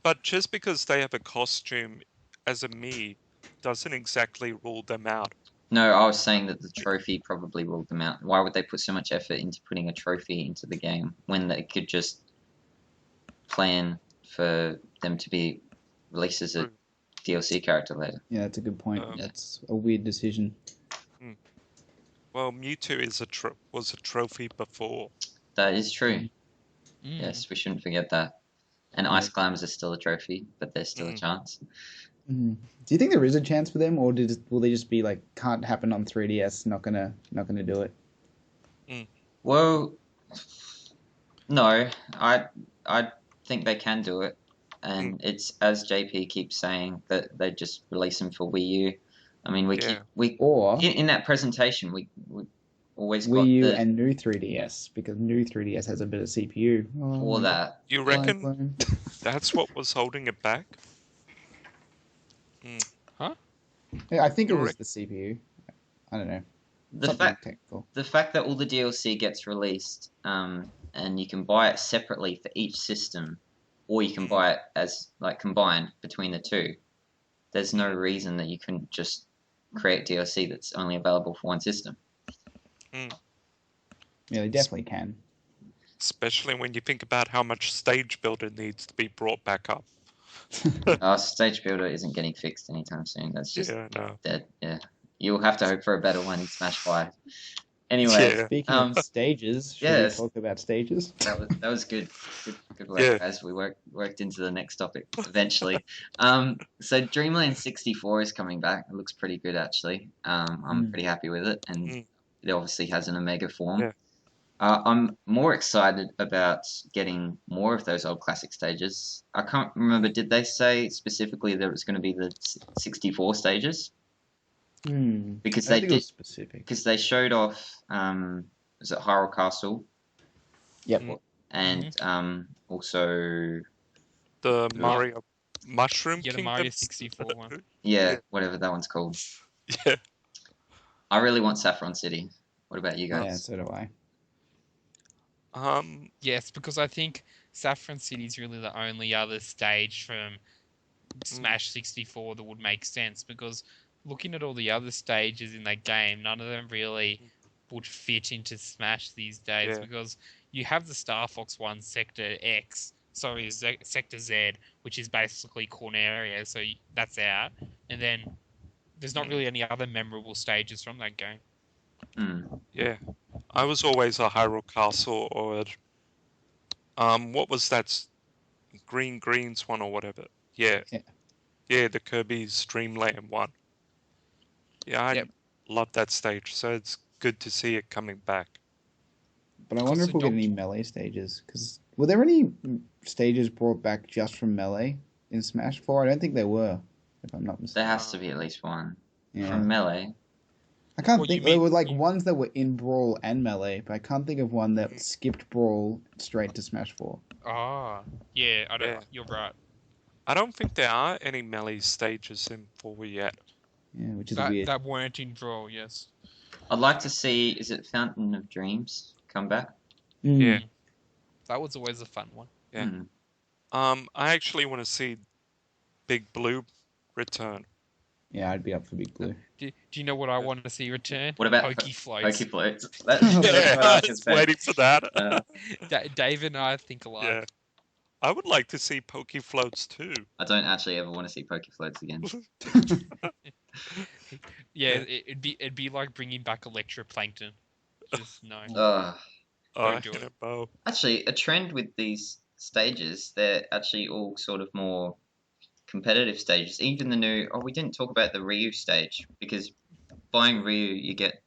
[SPEAKER 3] But just because they have a costume as a me doesn't exactly rule them out.
[SPEAKER 2] No, I was saying that the trophy probably ruled them out. Why would they put so much effort into putting a trophy into the game when they could just plan for them to be released as a DLC character later?
[SPEAKER 4] Yeah, that's a good point.
[SPEAKER 3] Um,
[SPEAKER 4] That's a weird decision.
[SPEAKER 3] Well, Mewtwo was a trophy before.
[SPEAKER 2] That is true.
[SPEAKER 5] Mm.
[SPEAKER 2] Yes, we shouldn't forget that. And Ice Climbers is still a trophy, but there's still a chance.
[SPEAKER 4] Mm. Do you think there is a chance for them, or will they just be like, can't happen on 3DS, not gonna do it?
[SPEAKER 2] Well, no, I think they can do it, and it's as JP keeps saying that they just release them for Wii U. I mean,
[SPEAKER 3] Yeah.
[SPEAKER 4] Or
[SPEAKER 2] in that presentation we always got
[SPEAKER 4] Wii U
[SPEAKER 2] the
[SPEAKER 4] and new 3DS, because new 3DS has a bit of CPU.
[SPEAKER 2] for that.
[SPEAKER 3] You
[SPEAKER 4] Mind
[SPEAKER 3] reckon
[SPEAKER 4] blown.
[SPEAKER 3] that's what was holding it back?
[SPEAKER 4] Yeah, I think it
[SPEAKER 3] You
[SPEAKER 4] was the CPU. I don't know.
[SPEAKER 2] The
[SPEAKER 4] Something
[SPEAKER 2] fact
[SPEAKER 4] technical.
[SPEAKER 2] that all the DLC gets released, and you can buy it separately for each system, or you can buy it as like combined between the two. there's no reason that you couldn't just create DLC that's only available for one system.
[SPEAKER 4] Yeah, they definitely can.
[SPEAKER 3] Especially when you think about how much Stage Builder needs to be brought back up.
[SPEAKER 2] Stage Builder isn't getting fixed anytime soon. That's just
[SPEAKER 3] Yeah, no.
[SPEAKER 2] dead. Yeah, you'll have to hope for a better one in Smash 5. Anyway,
[SPEAKER 3] Yeah.
[SPEAKER 4] Speaking of stages, should
[SPEAKER 2] yes.
[SPEAKER 4] we talk about stages?
[SPEAKER 2] that was good. Good work,
[SPEAKER 3] Yeah.
[SPEAKER 2] guys. We worked into the next topic eventually. So Dreamland 64 is coming back. It looks pretty good actually. I'm pretty happy with it, and
[SPEAKER 3] Mm.
[SPEAKER 2] it obviously has an Omega form.
[SPEAKER 3] Yeah.
[SPEAKER 2] I'm more excited about getting more of those old classic stages. I can't remember. Did they say specifically that it was going to be the 64 stages? Because
[SPEAKER 4] I
[SPEAKER 2] they
[SPEAKER 4] think it was
[SPEAKER 2] did.
[SPEAKER 4] specific.
[SPEAKER 2] Because they showed off. Was it Hyrule Castle?
[SPEAKER 4] Yep.
[SPEAKER 3] Mm.
[SPEAKER 2] And also
[SPEAKER 3] The Mario Mushroom
[SPEAKER 5] Yeah, the
[SPEAKER 3] Kingdom.
[SPEAKER 5] Mario 64 one.
[SPEAKER 2] yeah, whatever that one's called.
[SPEAKER 3] Yeah.
[SPEAKER 2] I really want Saffron City. What about you
[SPEAKER 4] Yeah,
[SPEAKER 2] guys?
[SPEAKER 4] so do I.
[SPEAKER 5] Yes, because I think Saffron City is really the only other stage from Smash 64 that would make sense. Because looking at all the other stages in that game, none of them really would fit into Smash these days.
[SPEAKER 3] Yeah.
[SPEAKER 5] Because you have the Star Fox one, Sector X, sorry, Sector Z, which is basically Corneria, so that's out. And then there's not really any other memorable stages from that game.
[SPEAKER 3] Yeah. I was always a Hyrule Castle or what was that Green Greens one or whatever? Yeah.
[SPEAKER 4] Yeah.
[SPEAKER 3] Yeah, the Kirby's Dreamland one. Yeah, I
[SPEAKER 5] Yep.
[SPEAKER 3] love that stage, so it's good to see it coming back.
[SPEAKER 4] But I wonder if we'll get any Melee stages. Because were there any stages brought back just from Melee in Smash 4? I don't think there were, if I'm not mistaken.
[SPEAKER 2] There has to be at least one
[SPEAKER 4] Yeah.
[SPEAKER 2] from Melee.
[SPEAKER 4] I can't
[SPEAKER 5] What do you
[SPEAKER 4] think. There
[SPEAKER 5] mean?
[SPEAKER 4] were like ones that were in Brawl and Melee, but I can't think of one that skipped Brawl straight to Smash 4.
[SPEAKER 5] Ah, yeah, I don't.
[SPEAKER 3] Yeah.
[SPEAKER 5] You're right.
[SPEAKER 3] I don't think there are any Melee stages in 4 yet.
[SPEAKER 4] Yeah, which is
[SPEAKER 5] That
[SPEAKER 4] weird.
[SPEAKER 5] that weren't in draw. Yes.
[SPEAKER 2] I'd like to see, is it Fountain of Dreams come back?
[SPEAKER 3] Yeah.
[SPEAKER 5] That was always a fun one.
[SPEAKER 3] Yeah.
[SPEAKER 2] Mm.
[SPEAKER 3] I actually want to see Big Blue return.
[SPEAKER 4] Yeah, I'd be up for Big Blue.
[SPEAKER 5] Do you know what I want to see return?
[SPEAKER 2] What about
[SPEAKER 5] Pokey Floats?
[SPEAKER 2] Pokey Floats? That,
[SPEAKER 4] Yeah,
[SPEAKER 2] that's what I
[SPEAKER 3] I
[SPEAKER 2] was
[SPEAKER 3] was
[SPEAKER 2] expecting.
[SPEAKER 3] waiting for that.
[SPEAKER 5] Dave and I think alike.
[SPEAKER 3] Yeah. I would like to see Pokey Floats too.
[SPEAKER 2] I don't actually ever want to see Pokey Floats again.
[SPEAKER 5] Yeah, it'd be like bringing back Electroplankton. Just no.
[SPEAKER 2] Ugh.
[SPEAKER 5] Don't do
[SPEAKER 3] in
[SPEAKER 5] it.
[SPEAKER 3] a bow.
[SPEAKER 2] Actually, a trend with these stages, they're actually all sort of more competitive stages. Even the new, we didn't talk about the Ryu stage, because buying Ryu, you get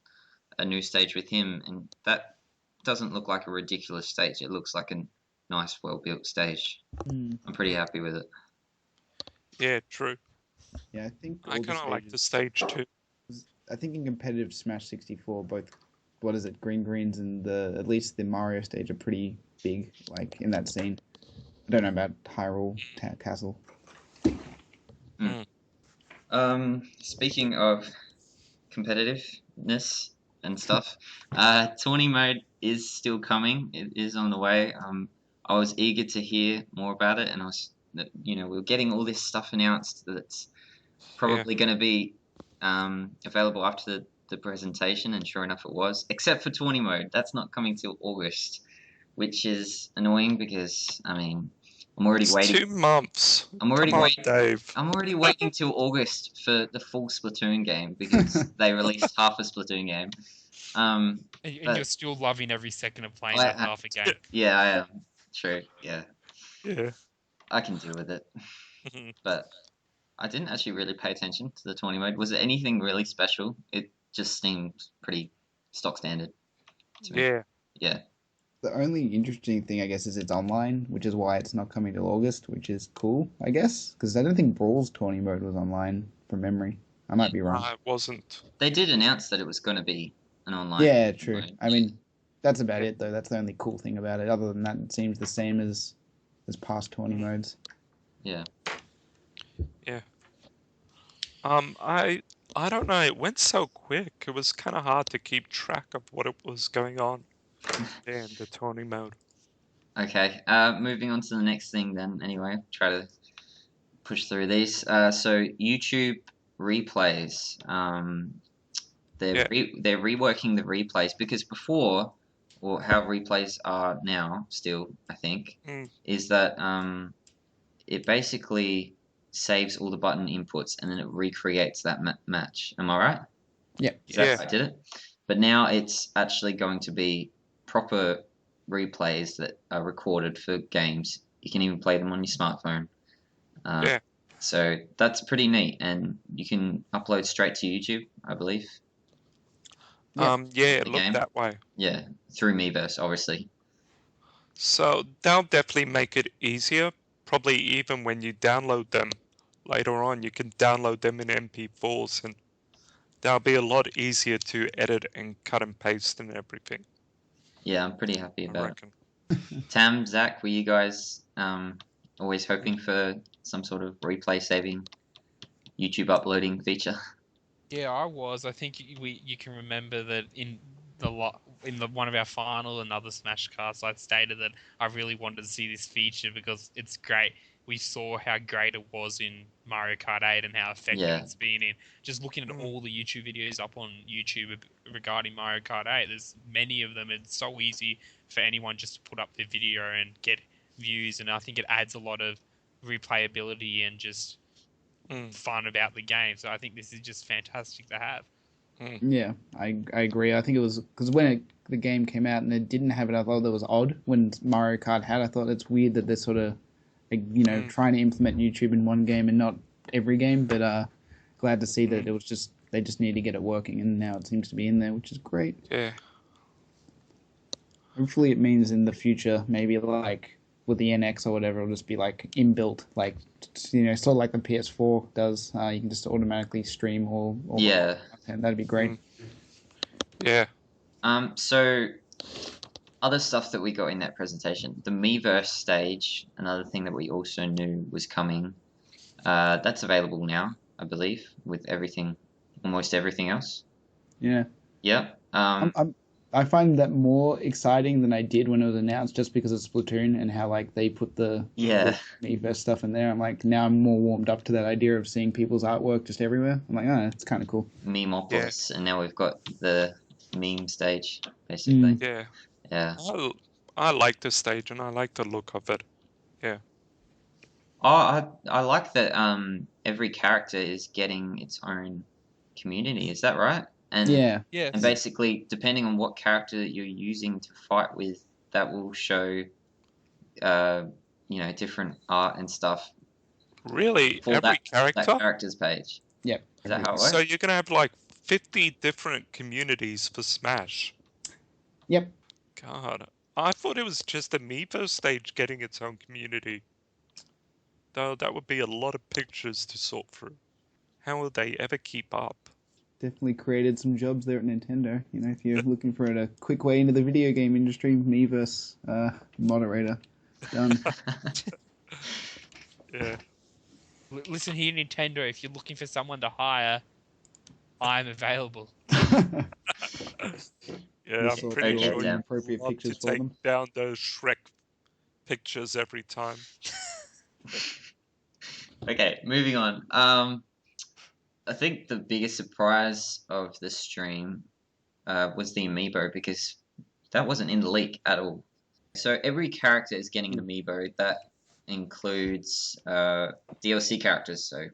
[SPEAKER 2] a new stage with him, and that doesn't look like a ridiculous stage. It looks like a nice, well-built stage. I'm pretty happy with it.
[SPEAKER 3] Yeah, true.
[SPEAKER 4] Yeah, I think all
[SPEAKER 3] I
[SPEAKER 4] the
[SPEAKER 3] kind of like the
[SPEAKER 4] stages-
[SPEAKER 3] stage too.
[SPEAKER 4] I think in competitive Smash 64, both what is it, Green Greens and at least the Mario stage are pretty big, like in that scene. I don't know about Hyrule Castle.
[SPEAKER 2] Speaking of competitiveness and stuff, Tawny mode is still coming. It is on the way. I was eager to hear more about it, and we're getting all this stuff announced that's probably going to be available after the presentation, and sure enough it was, except for Tawny mode. That's not coming till August, which is annoying because, I mean, I'm already
[SPEAKER 3] It's
[SPEAKER 2] waiting.
[SPEAKER 3] 2 months.
[SPEAKER 2] I'm already
[SPEAKER 3] Come on,
[SPEAKER 2] waiting.
[SPEAKER 3] Dave.
[SPEAKER 2] I'm already waiting till August for the full Splatoon game because they released half a Splatoon game.
[SPEAKER 5] And
[SPEAKER 2] But-
[SPEAKER 5] you're still loving every second of playing
[SPEAKER 2] I-
[SPEAKER 5] that half a game.
[SPEAKER 2] Yeah, I am. True. Yeah,
[SPEAKER 3] Yeah.
[SPEAKER 2] I can deal with it. But I didn't actually really pay attention to the Tawny mode. Was there anything really special? It just seemed pretty stock standard to me.
[SPEAKER 3] Yeah.
[SPEAKER 2] Yeah.
[SPEAKER 4] The only interesting thing, I guess, is it's online, which is why it's not coming till August, which is cool, I guess, because I don't think Brawl's Tawny mode was online from memory. I might be wrong.
[SPEAKER 3] I wasn't.
[SPEAKER 2] They did announce that it was going to be an online.
[SPEAKER 4] Yeah, true.
[SPEAKER 2] mode.
[SPEAKER 4] I mean, that's about it, though. That's the only cool thing about it. Other than that, it seems the same as past Tawny modes.
[SPEAKER 2] Yeah.
[SPEAKER 3] I don't know. It went so quick. It was kind of hard to keep track of what it was going on. In the Tawny mode.
[SPEAKER 2] Okay. Moving on to the next thing then. Anyway, try to push through these. So YouTube replays.
[SPEAKER 3] Yeah.
[SPEAKER 2] They're reworking the replays because before, or how replays are now, still I think,
[SPEAKER 3] Mm.
[SPEAKER 2] is that it basically saves all the button inputs and then it recreates that match. Am I right?
[SPEAKER 4] Yep.
[SPEAKER 2] Is that
[SPEAKER 3] Yeah.
[SPEAKER 2] how I did it? But now it's actually going to be proper replays that are recorded for games. You can even play them on your smartphone.
[SPEAKER 3] Yeah.
[SPEAKER 2] So that's pretty neat, and you can upload straight to YouTube, I believe.
[SPEAKER 4] Yeah.
[SPEAKER 3] Yeah, it
[SPEAKER 2] The
[SPEAKER 3] looked
[SPEAKER 2] game.
[SPEAKER 3] that way.
[SPEAKER 2] Yeah, through Miiverse, obviously.
[SPEAKER 3] So they'll definitely make it easier. Probably even when you download them later on, you can download them in MP4s, and they'll be a lot easier to edit and cut and paste and everything.
[SPEAKER 2] Yeah, I'm pretty happy
[SPEAKER 3] I
[SPEAKER 2] about
[SPEAKER 3] reckon.
[SPEAKER 2] it. Tam, Zach, were you guys always hoping for some sort of replay saving YouTube uploading feature?
[SPEAKER 5] Yeah, I was. I think you can remember that in the one of our final and other Smash casts, I stated that I really wanted to see this feature because it's great. We saw how great it was in Mario Kart 8 and how effective
[SPEAKER 2] Yeah.
[SPEAKER 5] it's been in just looking at all the YouTube videos up on YouTube regarding Mario Kart 8. There's many of them. It's so easy for anyone just to put up their video and get views, and I think it adds a lot of replayability and just fun about the game. So I think this is just fantastic to have.
[SPEAKER 4] Yeah, I agree. I think it was because when the game came out and it didn't have it, I thought that was odd. When Mario Kart had, I thought it's weird that they're sort of, like, trying to implement YouTube in one game and not every game. But glad to see that it was just they just need to get it working, and now it seems to be in there, which is great.
[SPEAKER 3] Yeah.
[SPEAKER 4] Hopefully, it means in the future, maybe like with the NX or whatever, it'll just be like inbuilt, like sort of like the PS4 does. You can just automatically stream all
[SPEAKER 2] Yeah.
[SPEAKER 4] content. That'd be great.
[SPEAKER 3] Yeah.
[SPEAKER 2] So other stuff that we got in that presentation, the Miiverse stage, another thing that we also knew was coming. That's available now, I believe, with almost everything else.
[SPEAKER 4] Yeah.
[SPEAKER 2] Yeah.
[SPEAKER 4] I find that more exciting than I did when it was announced, just because of Splatoon and how like they put the Miiverse stuff in there. I'm like, now I'm more warmed up to that idea of seeing people's artwork just everywhere. I'm like, oh, it's kind of cool.
[SPEAKER 2] Memeopolis, and now we've got the meme stage, basically.
[SPEAKER 3] Yeah.
[SPEAKER 2] Yeah.
[SPEAKER 3] I like the stage and I like the look of it.
[SPEAKER 2] Oh, I like that every character is getting its own community, is that right? And
[SPEAKER 4] Yeah.
[SPEAKER 5] Yes.
[SPEAKER 2] and basically depending on what character that you're using to fight with, that will show different art and stuff
[SPEAKER 3] Really,
[SPEAKER 2] for
[SPEAKER 3] every
[SPEAKER 2] that
[SPEAKER 3] character?
[SPEAKER 2] character's page.
[SPEAKER 4] Yep.
[SPEAKER 2] Is that how it works?
[SPEAKER 3] So you're gonna have like 50 different communities for Smash.
[SPEAKER 4] Yep.
[SPEAKER 3] God, I thought it was just the Miiverse stage getting its own community. Though that would be a lot of pictures to sort through. How will they ever keep up?
[SPEAKER 4] Definitely created some jobs there at Nintendo. If you're looking for a quick way into the video game industry, Miiverse moderator. Done.
[SPEAKER 3] Yeah.
[SPEAKER 5] Listen here, Nintendo. If you're looking for someone to hire, I'm available.
[SPEAKER 3] Yeah,
[SPEAKER 4] We'll
[SPEAKER 3] I'm
[SPEAKER 4] sort
[SPEAKER 3] pretty
[SPEAKER 2] out
[SPEAKER 3] sure
[SPEAKER 2] the
[SPEAKER 3] you
[SPEAKER 4] appropriate
[SPEAKER 3] love
[SPEAKER 4] pictures
[SPEAKER 3] to
[SPEAKER 4] for
[SPEAKER 3] take
[SPEAKER 4] them.
[SPEAKER 3] down those Shrek pictures every time.
[SPEAKER 2] Okay, moving on. I think the biggest surprise of the stream was the amiibo, because that wasn't in the leak at all. So every character is getting an amiibo. That includes DLC characters. So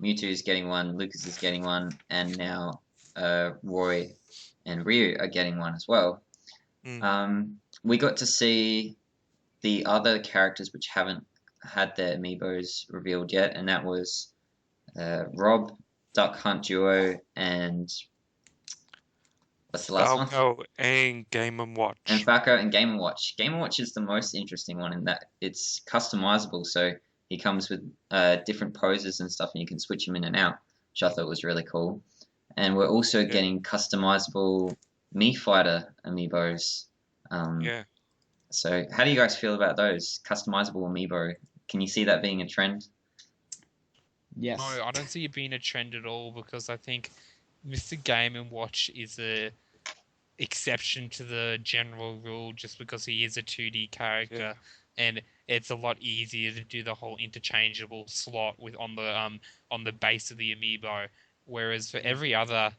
[SPEAKER 2] Mewtwo is getting one, Lucas is getting one, and now Roy and Ryu are getting one as well. We got to see the other characters which haven't had their amiibos revealed yet, and that was Rob, Duck Hunt Duo, and what's the last one?
[SPEAKER 3] Falco and Game & Watch.
[SPEAKER 2] And Falco and Game & Watch. Game & Watch is the most interesting one in that it's customizable, so he comes with different poses and stuff, and you can switch him in and out, which I thought was really cool. And we're also getting customizable Mii Fighter amiibos.
[SPEAKER 3] Yeah.
[SPEAKER 2] So how do you guys feel about those customizable amiibo? Can you see that being a trend?
[SPEAKER 4] Yes.
[SPEAKER 5] No, I don't see it being a trend at all, because I think Mr. Game & Watch is a exception to the general rule just because he is a 2D character. and it's a lot easier to do the whole interchangeable slot with on the base of the amiibo. Whereas for every other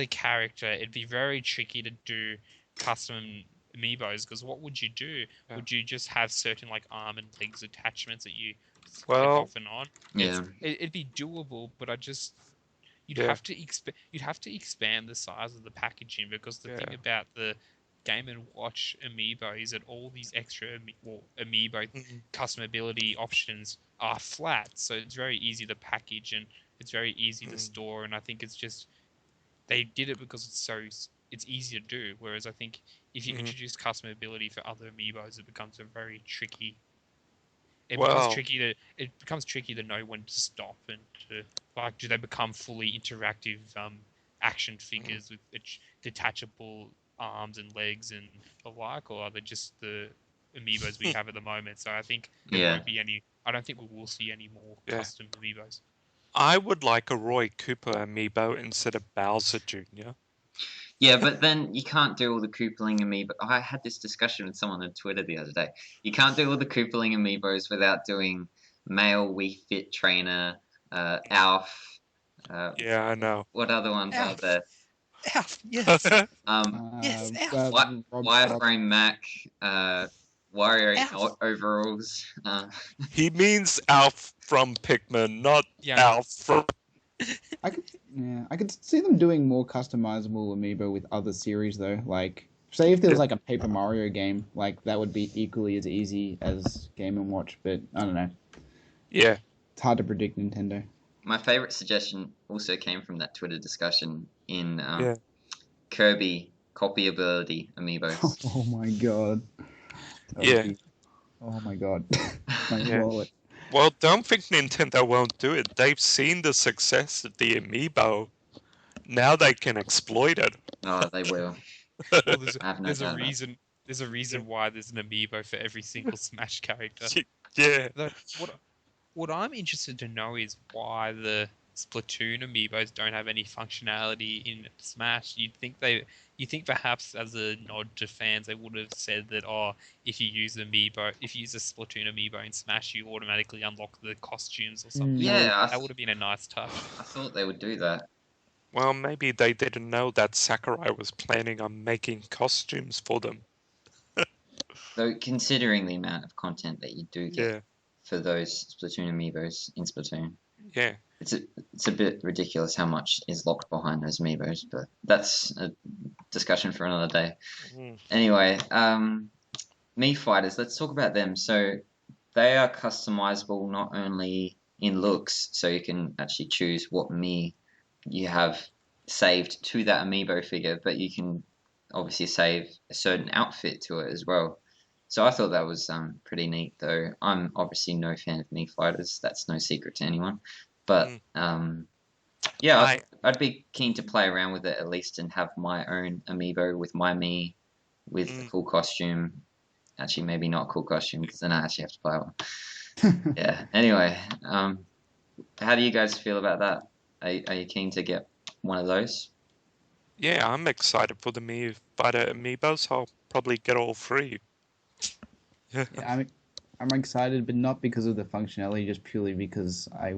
[SPEAKER 5] character, it'd be very tricky to do custom amiibos because what would you do?
[SPEAKER 3] Yeah.
[SPEAKER 5] Would you just have certain like arm and legs attachments that you slide
[SPEAKER 3] Well,
[SPEAKER 5] off and on?
[SPEAKER 2] Yeah.
[SPEAKER 5] It'd be doable, but you'd
[SPEAKER 3] Yeah.
[SPEAKER 5] have to expand the size of the packaging because the thing
[SPEAKER 3] Yeah.
[SPEAKER 5] about the Game and Watch amiibo is that all these extra amiibo
[SPEAKER 3] Mhm.
[SPEAKER 5] customability options are flat, so it's very easy to package and it's very easy to store. And I think it's just they did it because it's easy to do. Whereas I think if you
[SPEAKER 3] Mhm.
[SPEAKER 5] introduce customability for other amiibos, it becomes a very tricky.
[SPEAKER 3] Well-
[SPEAKER 5] It becomes tricky to know when to stop and to like do they become fully interactive action figures with detachable arms and legs and the like, or are they just the amiibos we have at the moment? So I think there
[SPEAKER 2] Yeah.
[SPEAKER 5] won't be any. I don't think we will see any more
[SPEAKER 3] Yeah.
[SPEAKER 5] custom amiibos.
[SPEAKER 3] I would like a Roy Cooper amiibo instead of Bowser Jr.
[SPEAKER 2] Yeah, but then you can't do all the Koopaling amiibo. I had this discussion with someone on Twitter the other day. You can't do all the Koopaling amiibos without doing male Wii Fit trainer, Alf.
[SPEAKER 3] Yeah, I know.
[SPEAKER 2] What other ones are
[SPEAKER 5] Alf.
[SPEAKER 2] there?
[SPEAKER 5] Alf, yes, yes, Alf.
[SPEAKER 2] Wireframe Mac, Wario
[SPEAKER 5] Alf.
[SPEAKER 2] overalls.
[SPEAKER 3] He means Alf from Pikmin, not
[SPEAKER 5] Yeah,
[SPEAKER 3] Alf from.
[SPEAKER 4] I could see them doing more customizable amiibo with other series though. Like, say if there was like a Paper Mario game, like that would be equally as easy as Game and Watch. But I don't know.
[SPEAKER 3] Yeah.
[SPEAKER 4] It's hard to predict Nintendo.
[SPEAKER 2] My favorite suggestion also came from that Twitter discussion in
[SPEAKER 3] Yeah.
[SPEAKER 2] Kirby copyability amiibos.
[SPEAKER 4] Oh my god.
[SPEAKER 3] Yeah.
[SPEAKER 4] Oh my god. My
[SPEAKER 3] Yeah.
[SPEAKER 4] wallet.
[SPEAKER 3] Well, don't think Nintendo won't do it. They've seen the success of the amiibo. Now they can exploit it.
[SPEAKER 2] Oh, they will.
[SPEAKER 5] well,
[SPEAKER 2] I have no
[SPEAKER 5] there's a
[SPEAKER 2] doubt about it.
[SPEAKER 5] reason. There's a reason why there's an amiibo for every single Smash character.
[SPEAKER 3] Yeah.
[SPEAKER 5] What I'm interested to know is why the Splatoon amiibos don't have any functionality in Smash. You think perhaps as a nod to fans, they would have said that if you use a Splatoon amiibo in Smash, you automatically unlock the costumes or something.
[SPEAKER 2] Yeah,
[SPEAKER 5] That would have been a nice touch.
[SPEAKER 2] I thought they would do that.
[SPEAKER 3] Well, maybe they didn't know that Sakurai was planning on making costumes for them.
[SPEAKER 2] Though, considering the amount of content that you do get
[SPEAKER 3] Yeah.
[SPEAKER 2] for those Splatoon amiibos in Splatoon,
[SPEAKER 3] Yeah.
[SPEAKER 2] it's a bit ridiculous how much is locked behind those amiibos, but that's a discussion for another day.
[SPEAKER 3] Mm.
[SPEAKER 2] Anyway, Mii Fighters, let's talk about them. So they are customizable not only in looks, so you can actually choose what Mii you have saved to that amiibo figure, but you can obviously save a certain outfit to it as well. So I thought that was pretty neat, though. I'm obviously no fan of Mii Fighters. That's no secret to anyone. But yeah, I'd be keen to play around with it at least and have my own amiibo with my Mii with a cool costume. Actually, maybe not a cool costume because then I actually have to buy one. Yeah. Anyway, how do you guys feel about that? Are you keen to get one of those?
[SPEAKER 3] Yeah, I'm excited for the Mii Fighter amiibos. I'll probably get all three.
[SPEAKER 4] Yeah, I'm excited, but not because of the functionality, just purely because I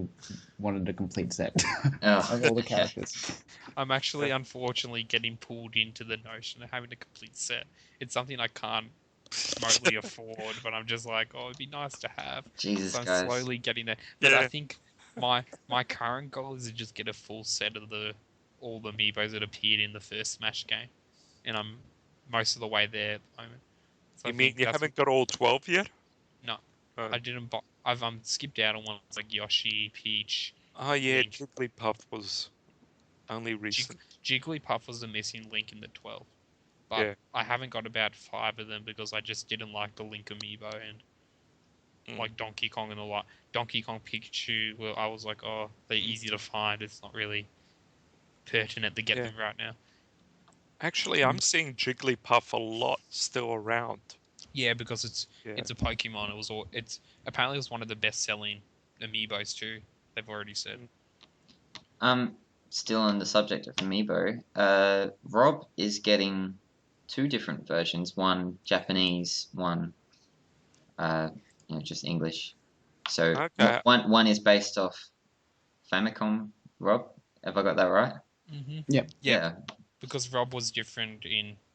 [SPEAKER 4] wanted a complete set of all the characters.
[SPEAKER 5] I'm actually, unfortunately, getting pulled into the notion of having a complete set. It's something I can't remotely afford, but I'm just like, oh, it'd be nice to have.
[SPEAKER 2] Jesus,
[SPEAKER 5] So I'm
[SPEAKER 2] guys.
[SPEAKER 5] slowly getting there. But I
[SPEAKER 3] Yeah.
[SPEAKER 5] think my current goal is to just get a full set of all the amiibos that appeared in the first Smash game, and I'm most of the way there at the moment. So I
[SPEAKER 3] You mean
[SPEAKER 5] think
[SPEAKER 3] you
[SPEAKER 5] that's-
[SPEAKER 3] haven't got all 12 yet?
[SPEAKER 5] No,
[SPEAKER 3] Oh.
[SPEAKER 5] I didn't. I've skipped out on ones like Yoshi, Peach.
[SPEAKER 3] Oh, yeah,
[SPEAKER 5] Link.
[SPEAKER 3] Jigglypuff was only recent.
[SPEAKER 5] Jigglypuff was the missing link in the 12. But
[SPEAKER 3] Yeah.
[SPEAKER 5] I haven't got about 5 of them because I just didn't like the Link amiibo and like Donkey Kong and a lot. Donkey Kong Pikachu, well, I was like, oh, they're easy to find. It's not really pertinent to get
[SPEAKER 3] Yeah.
[SPEAKER 5] them right now.
[SPEAKER 3] Actually, I'm seeing Jigglypuff a lot still around.
[SPEAKER 5] Yeah, because it's
[SPEAKER 3] Yeah.
[SPEAKER 5] a Pokemon. It's apparently it was one of the best selling amiibos too. They've already said.
[SPEAKER 2] Still on the subject of Amiibo, Rob is getting 2 different versions, one Japanese, one just English. So
[SPEAKER 3] Okay.
[SPEAKER 2] one is based off Famicom. Rob, have I got that right?
[SPEAKER 5] Mm-hmm.
[SPEAKER 4] Yep.
[SPEAKER 2] Yeah.
[SPEAKER 5] Because Rob was different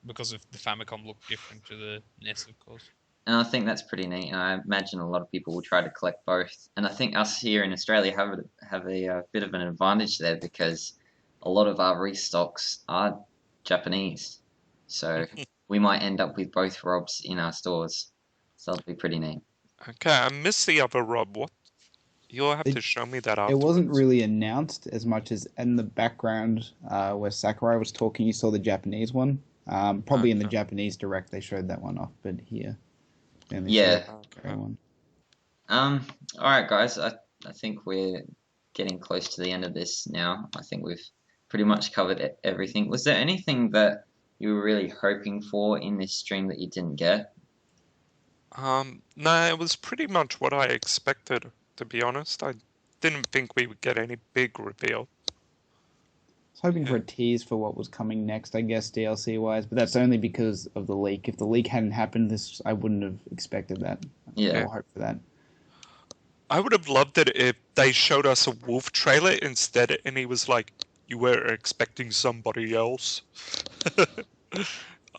[SPEAKER 5] because of the Famicom looked different to the NES, of course.
[SPEAKER 2] And I think that's pretty neat. And I imagine a lot of people will try to collect both. And I think us here in Australia have a bit of an advantage there because a lot of our restocks are Japanese. So we might end up with both Robs in our stores. So that'll be pretty neat.
[SPEAKER 3] Okay, I missed the other Rob. What? You'll have
[SPEAKER 4] It-
[SPEAKER 3] to show me that
[SPEAKER 4] It
[SPEAKER 3] afterwards.
[SPEAKER 4] wasn't really announced as much as in the background where Sakurai was talking. You saw the Japanese one. Probably in the
[SPEAKER 3] Okay.
[SPEAKER 4] Japanese direct they showed that one off, but here they only
[SPEAKER 2] Yeah.
[SPEAKER 4] showed the Korean one.
[SPEAKER 2] All right, guys. I think we're getting close to the end of this now. I think we've pretty much covered everything. Was there anything that you were really hoping for in this stream that you didn't get?
[SPEAKER 3] No, it was pretty much what I expected, to be honest. I didn't think we would get any big reveal.
[SPEAKER 4] I was hoping for a tease for what was coming next, I guess, DLC wise, but that's only because of the leak. If the leak hadn't happened, I wouldn't have expected that.
[SPEAKER 2] Yeah.
[SPEAKER 4] Or hoped for that.
[SPEAKER 3] I would have loved it if they showed us a Wolf trailer instead, and he was like, "You were expecting somebody else."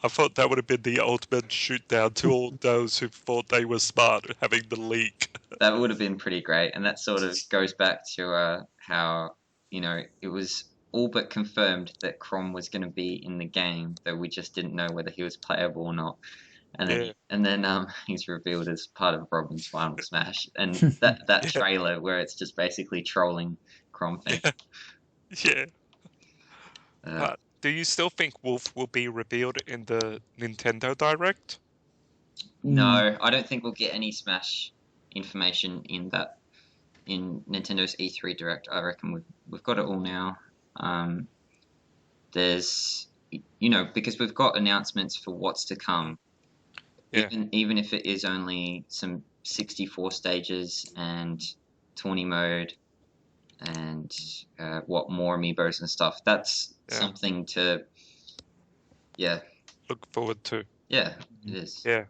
[SPEAKER 3] I thought that would have been the ultimate shoot down to all those who thought they were smart having the leak.
[SPEAKER 2] That would have been pretty great. And that sort of goes back to how, it was all but confirmed that Crom was going to be in the game, though we just didn't know whether he was playable or not. And then he's revealed as part of Robin's Final Smash. And that
[SPEAKER 3] Yeah.
[SPEAKER 2] trailer where it's just basically trolling Crom fans.
[SPEAKER 3] Yeah.
[SPEAKER 2] Uh,
[SPEAKER 3] Do you still think Wolf will be revealed in the Nintendo Direct?
[SPEAKER 2] No, I don't think we'll get any Smash information in Nintendo's E3 Direct. I reckon we've got it all now. There's because we've got announcements for what's to come.
[SPEAKER 3] Yeah.
[SPEAKER 2] Even if it is only some 64 stages and tourney mode and more amiibos and stuff. That's something to
[SPEAKER 3] Look forward to.
[SPEAKER 2] it is.
[SPEAKER 3] Yeah.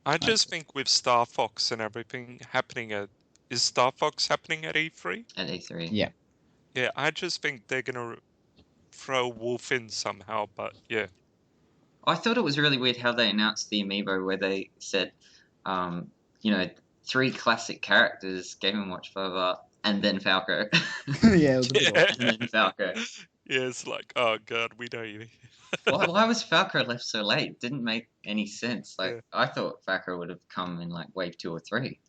[SPEAKER 3] I just think with Star Fox and everything happening is Star Fox happening at E3?
[SPEAKER 2] At E3.
[SPEAKER 4] Yeah.
[SPEAKER 3] Yeah, I just think they're gonna throw Wolf in somehow, but yeah.
[SPEAKER 2] I thought it was really weird how they announced the amiibo where they said, 3 classic characters, Game & Watch forever, and then Falco.
[SPEAKER 4] Yeah, it was a bit
[SPEAKER 3] Yeah.
[SPEAKER 4] odd.
[SPEAKER 2] And then Falco.
[SPEAKER 3] Yeah, it's like, oh god, we don't even.
[SPEAKER 2] Why was Falco left so late? Didn't make any sense. Like,
[SPEAKER 3] Yeah.
[SPEAKER 2] I thought Falco would have come in like wave 2 or 3.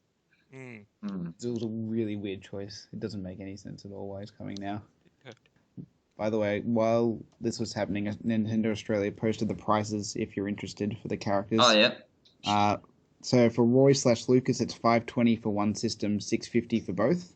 [SPEAKER 3] Mm.
[SPEAKER 4] It was a really weird choice. It doesn't make any sense at all why he's coming now.
[SPEAKER 3] Yeah.
[SPEAKER 4] By the way, while this was happening, Nintendo Australia posted the prices if you're interested for the characters.
[SPEAKER 2] Oh, yeah.
[SPEAKER 4] So for Roy/Lucas, it's $520 for one system, $650 for both.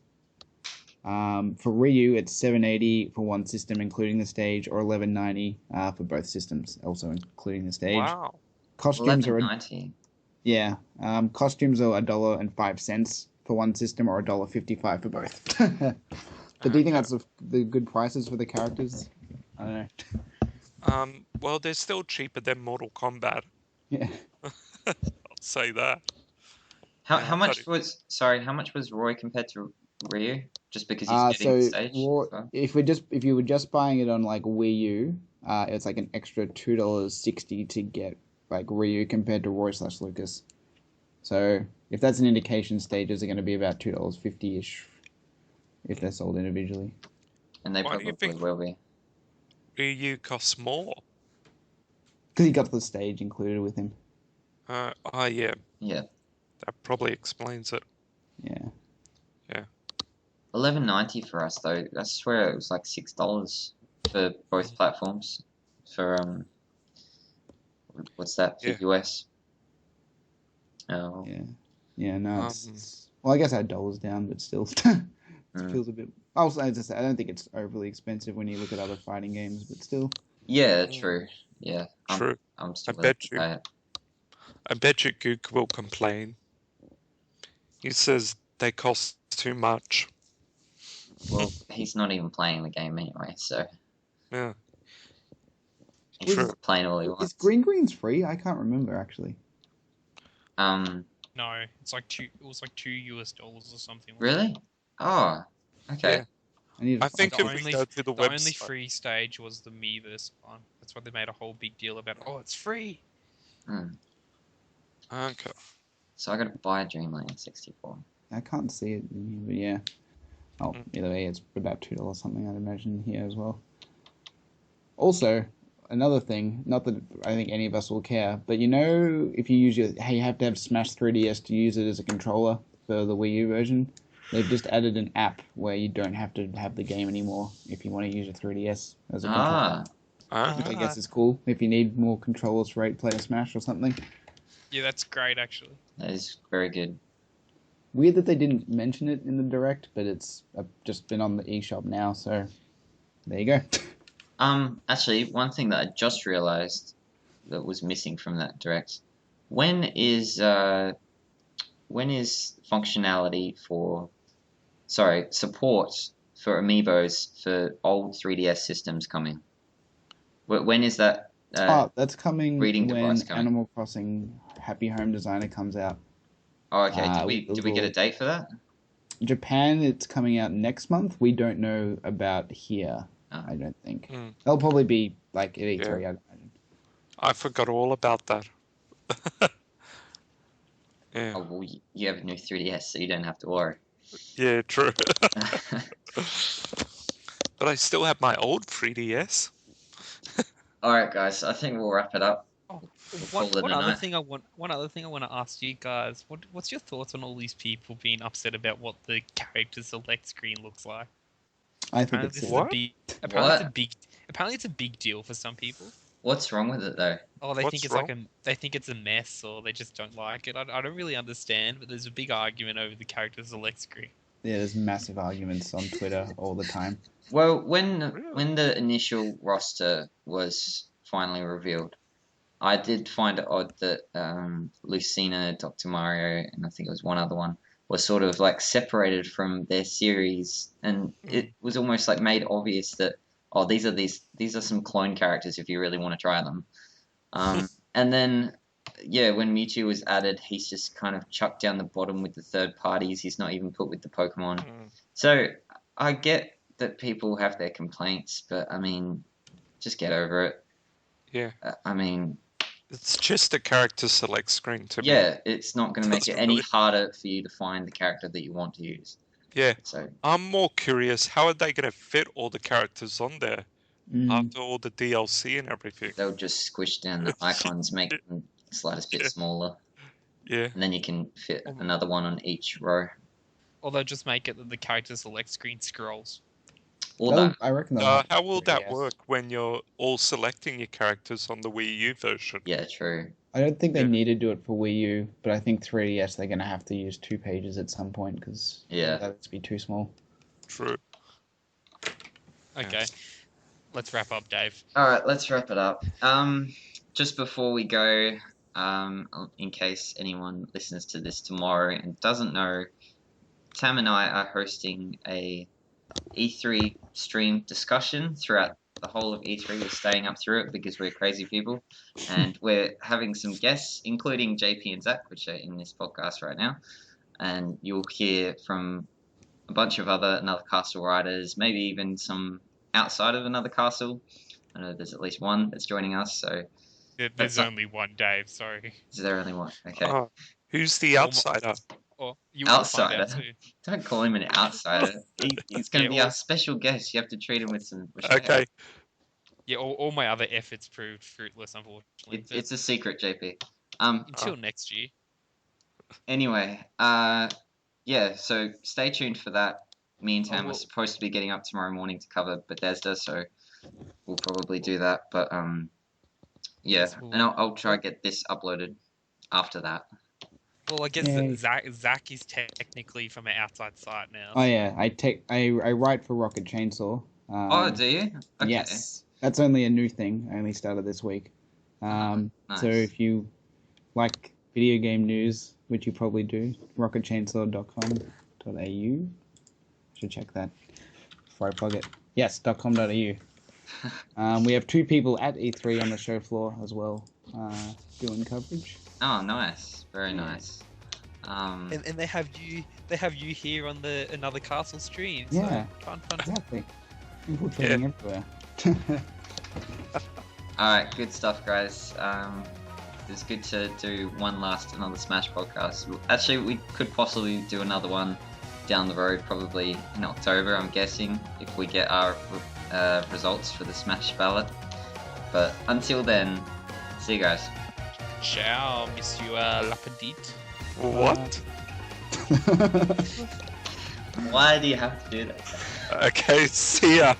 [SPEAKER 4] For Ryu, it's $780 for one system, including the stage, or $1190 for both systems, also including the stage.
[SPEAKER 3] Wow.
[SPEAKER 4] Costumes are
[SPEAKER 2] $11.90.
[SPEAKER 4] costumes are $1.05 for one system, or $1.55 for both. But do you think that's the good prices for the characters? I don't know.
[SPEAKER 3] Well, they're still cheaper than Mortal Kombat.
[SPEAKER 4] Yeah.
[SPEAKER 3] I'll say that.
[SPEAKER 2] How much
[SPEAKER 3] but
[SPEAKER 2] how much was Roy compared to Ryu? Just because he's getting the stage?
[SPEAKER 4] If you were just buying it on like Wii U, it's like an extra $2.60 to get like Ryu compared to Roy/Lucas. So if that's an indication, stages are going to be about $2.50-ish if they're sold individually.
[SPEAKER 2] And they
[SPEAKER 3] Why do you
[SPEAKER 2] probably
[SPEAKER 3] think-
[SPEAKER 2] will be.
[SPEAKER 3] Ryu costs more.
[SPEAKER 4] Because he got the stage included with him.
[SPEAKER 3] Yeah,
[SPEAKER 2] Yeah.
[SPEAKER 3] that probably explains it.
[SPEAKER 4] Yeah.
[SPEAKER 2] $11.90 for us though. I swear it was like $6 for both platforms. For what's that for
[SPEAKER 3] Yeah.
[SPEAKER 2] US? Oh,
[SPEAKER 4] Yeah. Yeah, no,
[SPEAKER 3] Um,
[SPEAKER 4] it's well, I guess our dollar's down, but still, it feels a bit. Also, I don't think it's overly expensive when you look at other fighting games, but still.
[SPEAKER 2] yeah, true. Yeah,
[SPEAKER 3] True.
[SPEAKER 2] I'm still
[SPEAKER 3] I
[SPEAKER 2] willing
[SPEAKER 3] bet
[SPEAKER 2] to
[SPEAKER 3] you.
[SPEAKER 2] pay it.
[SPEAKER 3] I bet you Gook will complain. He says they cost too much.
[SPEAKER 2] Well, he's not even playing the game anyway, so
[SPEAKER 3] Yeah.
[SPEAKER 2] he's
[SPEAKER 3] True.
[SPEAKER 2] playing all he
[SPEAKER 4] Is
[SPEAKER 2] wants.
[SPEAKER 4] Green Green's free? I can't remember actually.
[SPEAKER 2] Um,
[SPEAKER 5] No, it's like two. It was like $2 or something.
[SPEAKER 2] Really? Oh, okay.
[SPEAKER 3] Yeah.
[SPEAKER 4] I need to
[SPEAKER 3] I think
[SPEAKER 5] The
[SPEAKER 3] if we
[SPEAKER 5] only-
[SPEAKER 3] go to the
[SPEAKER 5] The only
[SPEAKER 3] website,
[SPEAKER 5] free stage was the Miiverse one. That's why they made a whole big deal about. Oh, it's free.
[SPEAKER 2] Hmm.
[SPEAKER 3] okay.
[SPEAKER 2] So I gotta buy Dreamland 64.
[SPEAKER 4] I can't see it in here, but yeah. Oh,
[SPEAKER 3] Mm.
[SPEAKER 4] either way, it's about $2 something, I'd imagine, here as well. Also, another thing, not that I think any of us will care, but you know, if you use you have to have Smash 3DS to use it as a controller for the Wii U version. They've just added an app where you don't have to have the game anymore if you want to use a 3DS as a controller.
[SPEAKER 2] Ah,
[SPEAKER 4] Which I
[SPEAKER 3] Ah,
[SPEAKER 4] guess is cool if you need more controllers for 8-player Smash or something.
[SPEAKER 5] Yeah, that's great actually.
[SPEAKER 2] that is very good.
[SPEAKER 4] Weird that they didn't mention it in the Direct, but it's just been on the eShop now, so there you go.
[SPEAKER 2] Actually, one thing that I just realized that was missing from that direct. When is functionality for, sorry, support for amiibos for old 3DS systems coming? When is that?
[SPEAKER 4] That's coming
[SPEAKER 2] reading
[SPEAKER 4] when
[SPEAKER 2] device coming.
[SPEAKER 4] Animal Crossing Happy Home Designer comes out.
[SPEAKER 2] Oh, okay.
[SPEAKER 4] uh,
[SPEAKER 2] Did we get a date for that?
[SPEAKER 4] Japan, it's coming out next month. We don't know about here,
[SPEAKER 2] Oh.
[SPEAKER 4] I don't think.
[SPEAKER 3] Mm.
[SPEAKER 4] They'll probably be like at E3, I'd imagine.
[SPEAKER 3] I forgot all about that. Yeah,
[SPEAKER 2] Oh, well, you have a new 3DS, so you don't have to worry.
[SPEAKER 3] yeah, true. But I still have my old 3DS.
[SPEAKER 2] All right, guys. I think we'll wrap it up.
[SPEAKER 5] Oh,
[SPEAKER 2] Call it
[SPEAKER 5] one
[SPEAKER 2] a
[SPEAKER 5] other
[SPEAKER 2] night.
[SPEAKER 5] thing I want. One other thing I want to ask you guys. What's your thoughts on all these people being upset about what the character select screen looks like?
[SPEAKER 4] I think
[SPEAKER 5] Apparently,
[SPEAKER 4] it's
[SPEAKER 5] this is
[SPEAKER 4] silly.
[SPEAKER 3] What?
[SPEAKER 5] apparently it's
[SPEAKER 2] What?
[SPEAKER 5] a big. Apparently, it's a big deal for some people.
[SPEAKER 2] What's wrong with it though?
[SPEAKER 5] Oh, they
[SPEAKER 3] What's
[SPEAKER 5] think it's
[SPEAKER 3] wrong?
[SPEAKER 5] like a. They think it's a mess, or they just don't like it. I don't really understand, but there's a big argument over the character select screen.
[SPEAKER 4] Yeah, there's massive arguments on Twitter all the time.
[SPEAKER 2] Well, when
[SPEAKER 3] Really?
[SPEAKER 2] the initial roster was finally revealed, I did find it odd that Lucina, Dr. Mario, and I think it was one other one, was sort of like separated from their series, and it was almost like made obvious that these are some clone characters if you really want to try them. And then yeah, when Mewtwo was added, he's just kind of chucked down the bottom with the third parties. He's not even put with the Pokemon.
[SPEAKER 3] Mm.
[SPEAKER 2] So I get that people have their complaints, but I mean, just get over it.
[SPEAKER 3] Yeah,
[SPEAKER 2] I mean,
[SPEAKER 3] it's just a character select screen to me.
[SPEAKER 2] yeah, it's not going to make it
[SPEAKER 3] Doesn't
[SPEAKER 2] any
[SPEAKER 3] really-
[SPEAKER 2] harder for you to find the character that you want to use.
[SPEAKER 3] Yeah,
[SPEAKER 2] So
[SPEAKER 3] I'm more curious, how are they going to fit all the characters on there
[SPEAKER 4] Mm.
[SPEAKER 3] after all the DLC and everything?
[SPEAKER 2] they'll just squish down the icons, make them the slightest bit
[SPEAKER 3] Yeah.
[SPEAKER 2] smaller,
[SPEAKER 3] Yeah,
[SPEAKER 2] and then you can fit another one on each row.
[SPEAKER 5] Or they'll just make it that the character select screen scrolls.
[SPEAKER 2] Or
[SPEAKER 4] They'll-
[SPEAKER 2] that.
[SPEAKER 4] I reckon they'll have
[SPEAKER 3] how will that
[SPEAKER 4] 3DS.
[SPEAKER 3] work when you're all selecting your characters on the Wii U version?
[SPEAKER 2] Yeah, true.
[SPEAKER 4] I don't think they
[SPEAKER 3] Yeah.
[SPEAKER 4] need to do it for Wii U, but I think 3DS they're going to have to use 2 pages at some point because
[SPEAKER 2] Yeah.
[SPEAKER 4] that would be too small.
[SPEAKER 3] True.
[SPEAKER 5] Okay, let's wrap up, Dave.
[SPEAKER 2] All right, let's wrap it up. Just before we go, in case anyone listens to this tomorrow and doesn't know, Tam and I are hosting a E3 stream discussion throughout the whole of E3. We're staying up through it because we're crazy people, and we're having some guests, including JP and Zach, which are in this podcast right now. And you'll hear from a bunch of another castle writers, maybe even some outside of another castle. I know there's at least one that's joining us, so
[SPEAKER 5] There's only one Dave. Sorry.
[SPEAKER 2] is there only one? Okay.
[SPEAKER 3] Oh, who's the outsider?
[SPEAKER 5] Or you will find out
[SPEAKER 2] Outsider.
[SPEAKER 5] soon.
[SPEAKER 2] Don't call him an outsider. He's going to
[SPEAKER 5] Yeah,
[SPEAKER 2] be
[SPEAKER 5] well-
[SPEAKER 2] our special guest. You have to treat him with some respect.
[SPEAKER 3] Okay,
[SPEAKER 5] Yeah, all my other efforts proved fruitless, unfortunately. but
[SPEAKER 2] It's a secret, JP.
[SPEAKER 5] until next year.
[SPEAKER 2] Anyway, yeah, so stay tuned for that. Me and Tam are
[SPEAKER 5] well-
[SPEAKER 2] supposed to be getting up tomorrow morning to cover Bethesda, so we'll probably do that. But yeah,
[SPEAKER 5] Yes, we'll-
[SPEAKER 2] and I'll try to get this uploaded after that.
[SPEAKER 5] Well, I guess
[SPEAKER 4] Yay.
[SPEAKER 5] Zach is technically from an outside site now.
[SPEAKER 4] Oh yeah, I write for Rocket Chainsaw.
[SPEAKER 2] Oh, do you? Okay.
[SPEAKER 4] Yes, that's only a new thing. I only started this week.
[SPEAKER 2] Nice.
[SPEAKER 4] So if you like video game news, which you probably do, rocketchainsaw.com.au. Should check that before I plug it. Yes, .com.au. We have 2 people at E3 on the show floor as well, doing coverage.
[SPEAKER 2] Oh, nice. Very nice.
[SPEAKER 5] And they have you here on the Another Castle stream. So
[SPEAKER 4] Yeah.
[SPEAKER 5] fun.
[SPEAKER 4] Exactly. Infiltrating everywhere.
[SPEAKER 2] Alright, good stuff, guys. It's good to do another Smash podcast. Actually, we could possibly do another one down the road, probably in October, I'm guessing, if we get our results for the Smash ballot. But until then, see you guys.
[SPEAKER 5] Ciao, Monsieur Lapidite.
[SPEAKER 3] What?
[SPEAKER 2] Why do you have to do that?
[SPEAKER 3] Okay, see ya.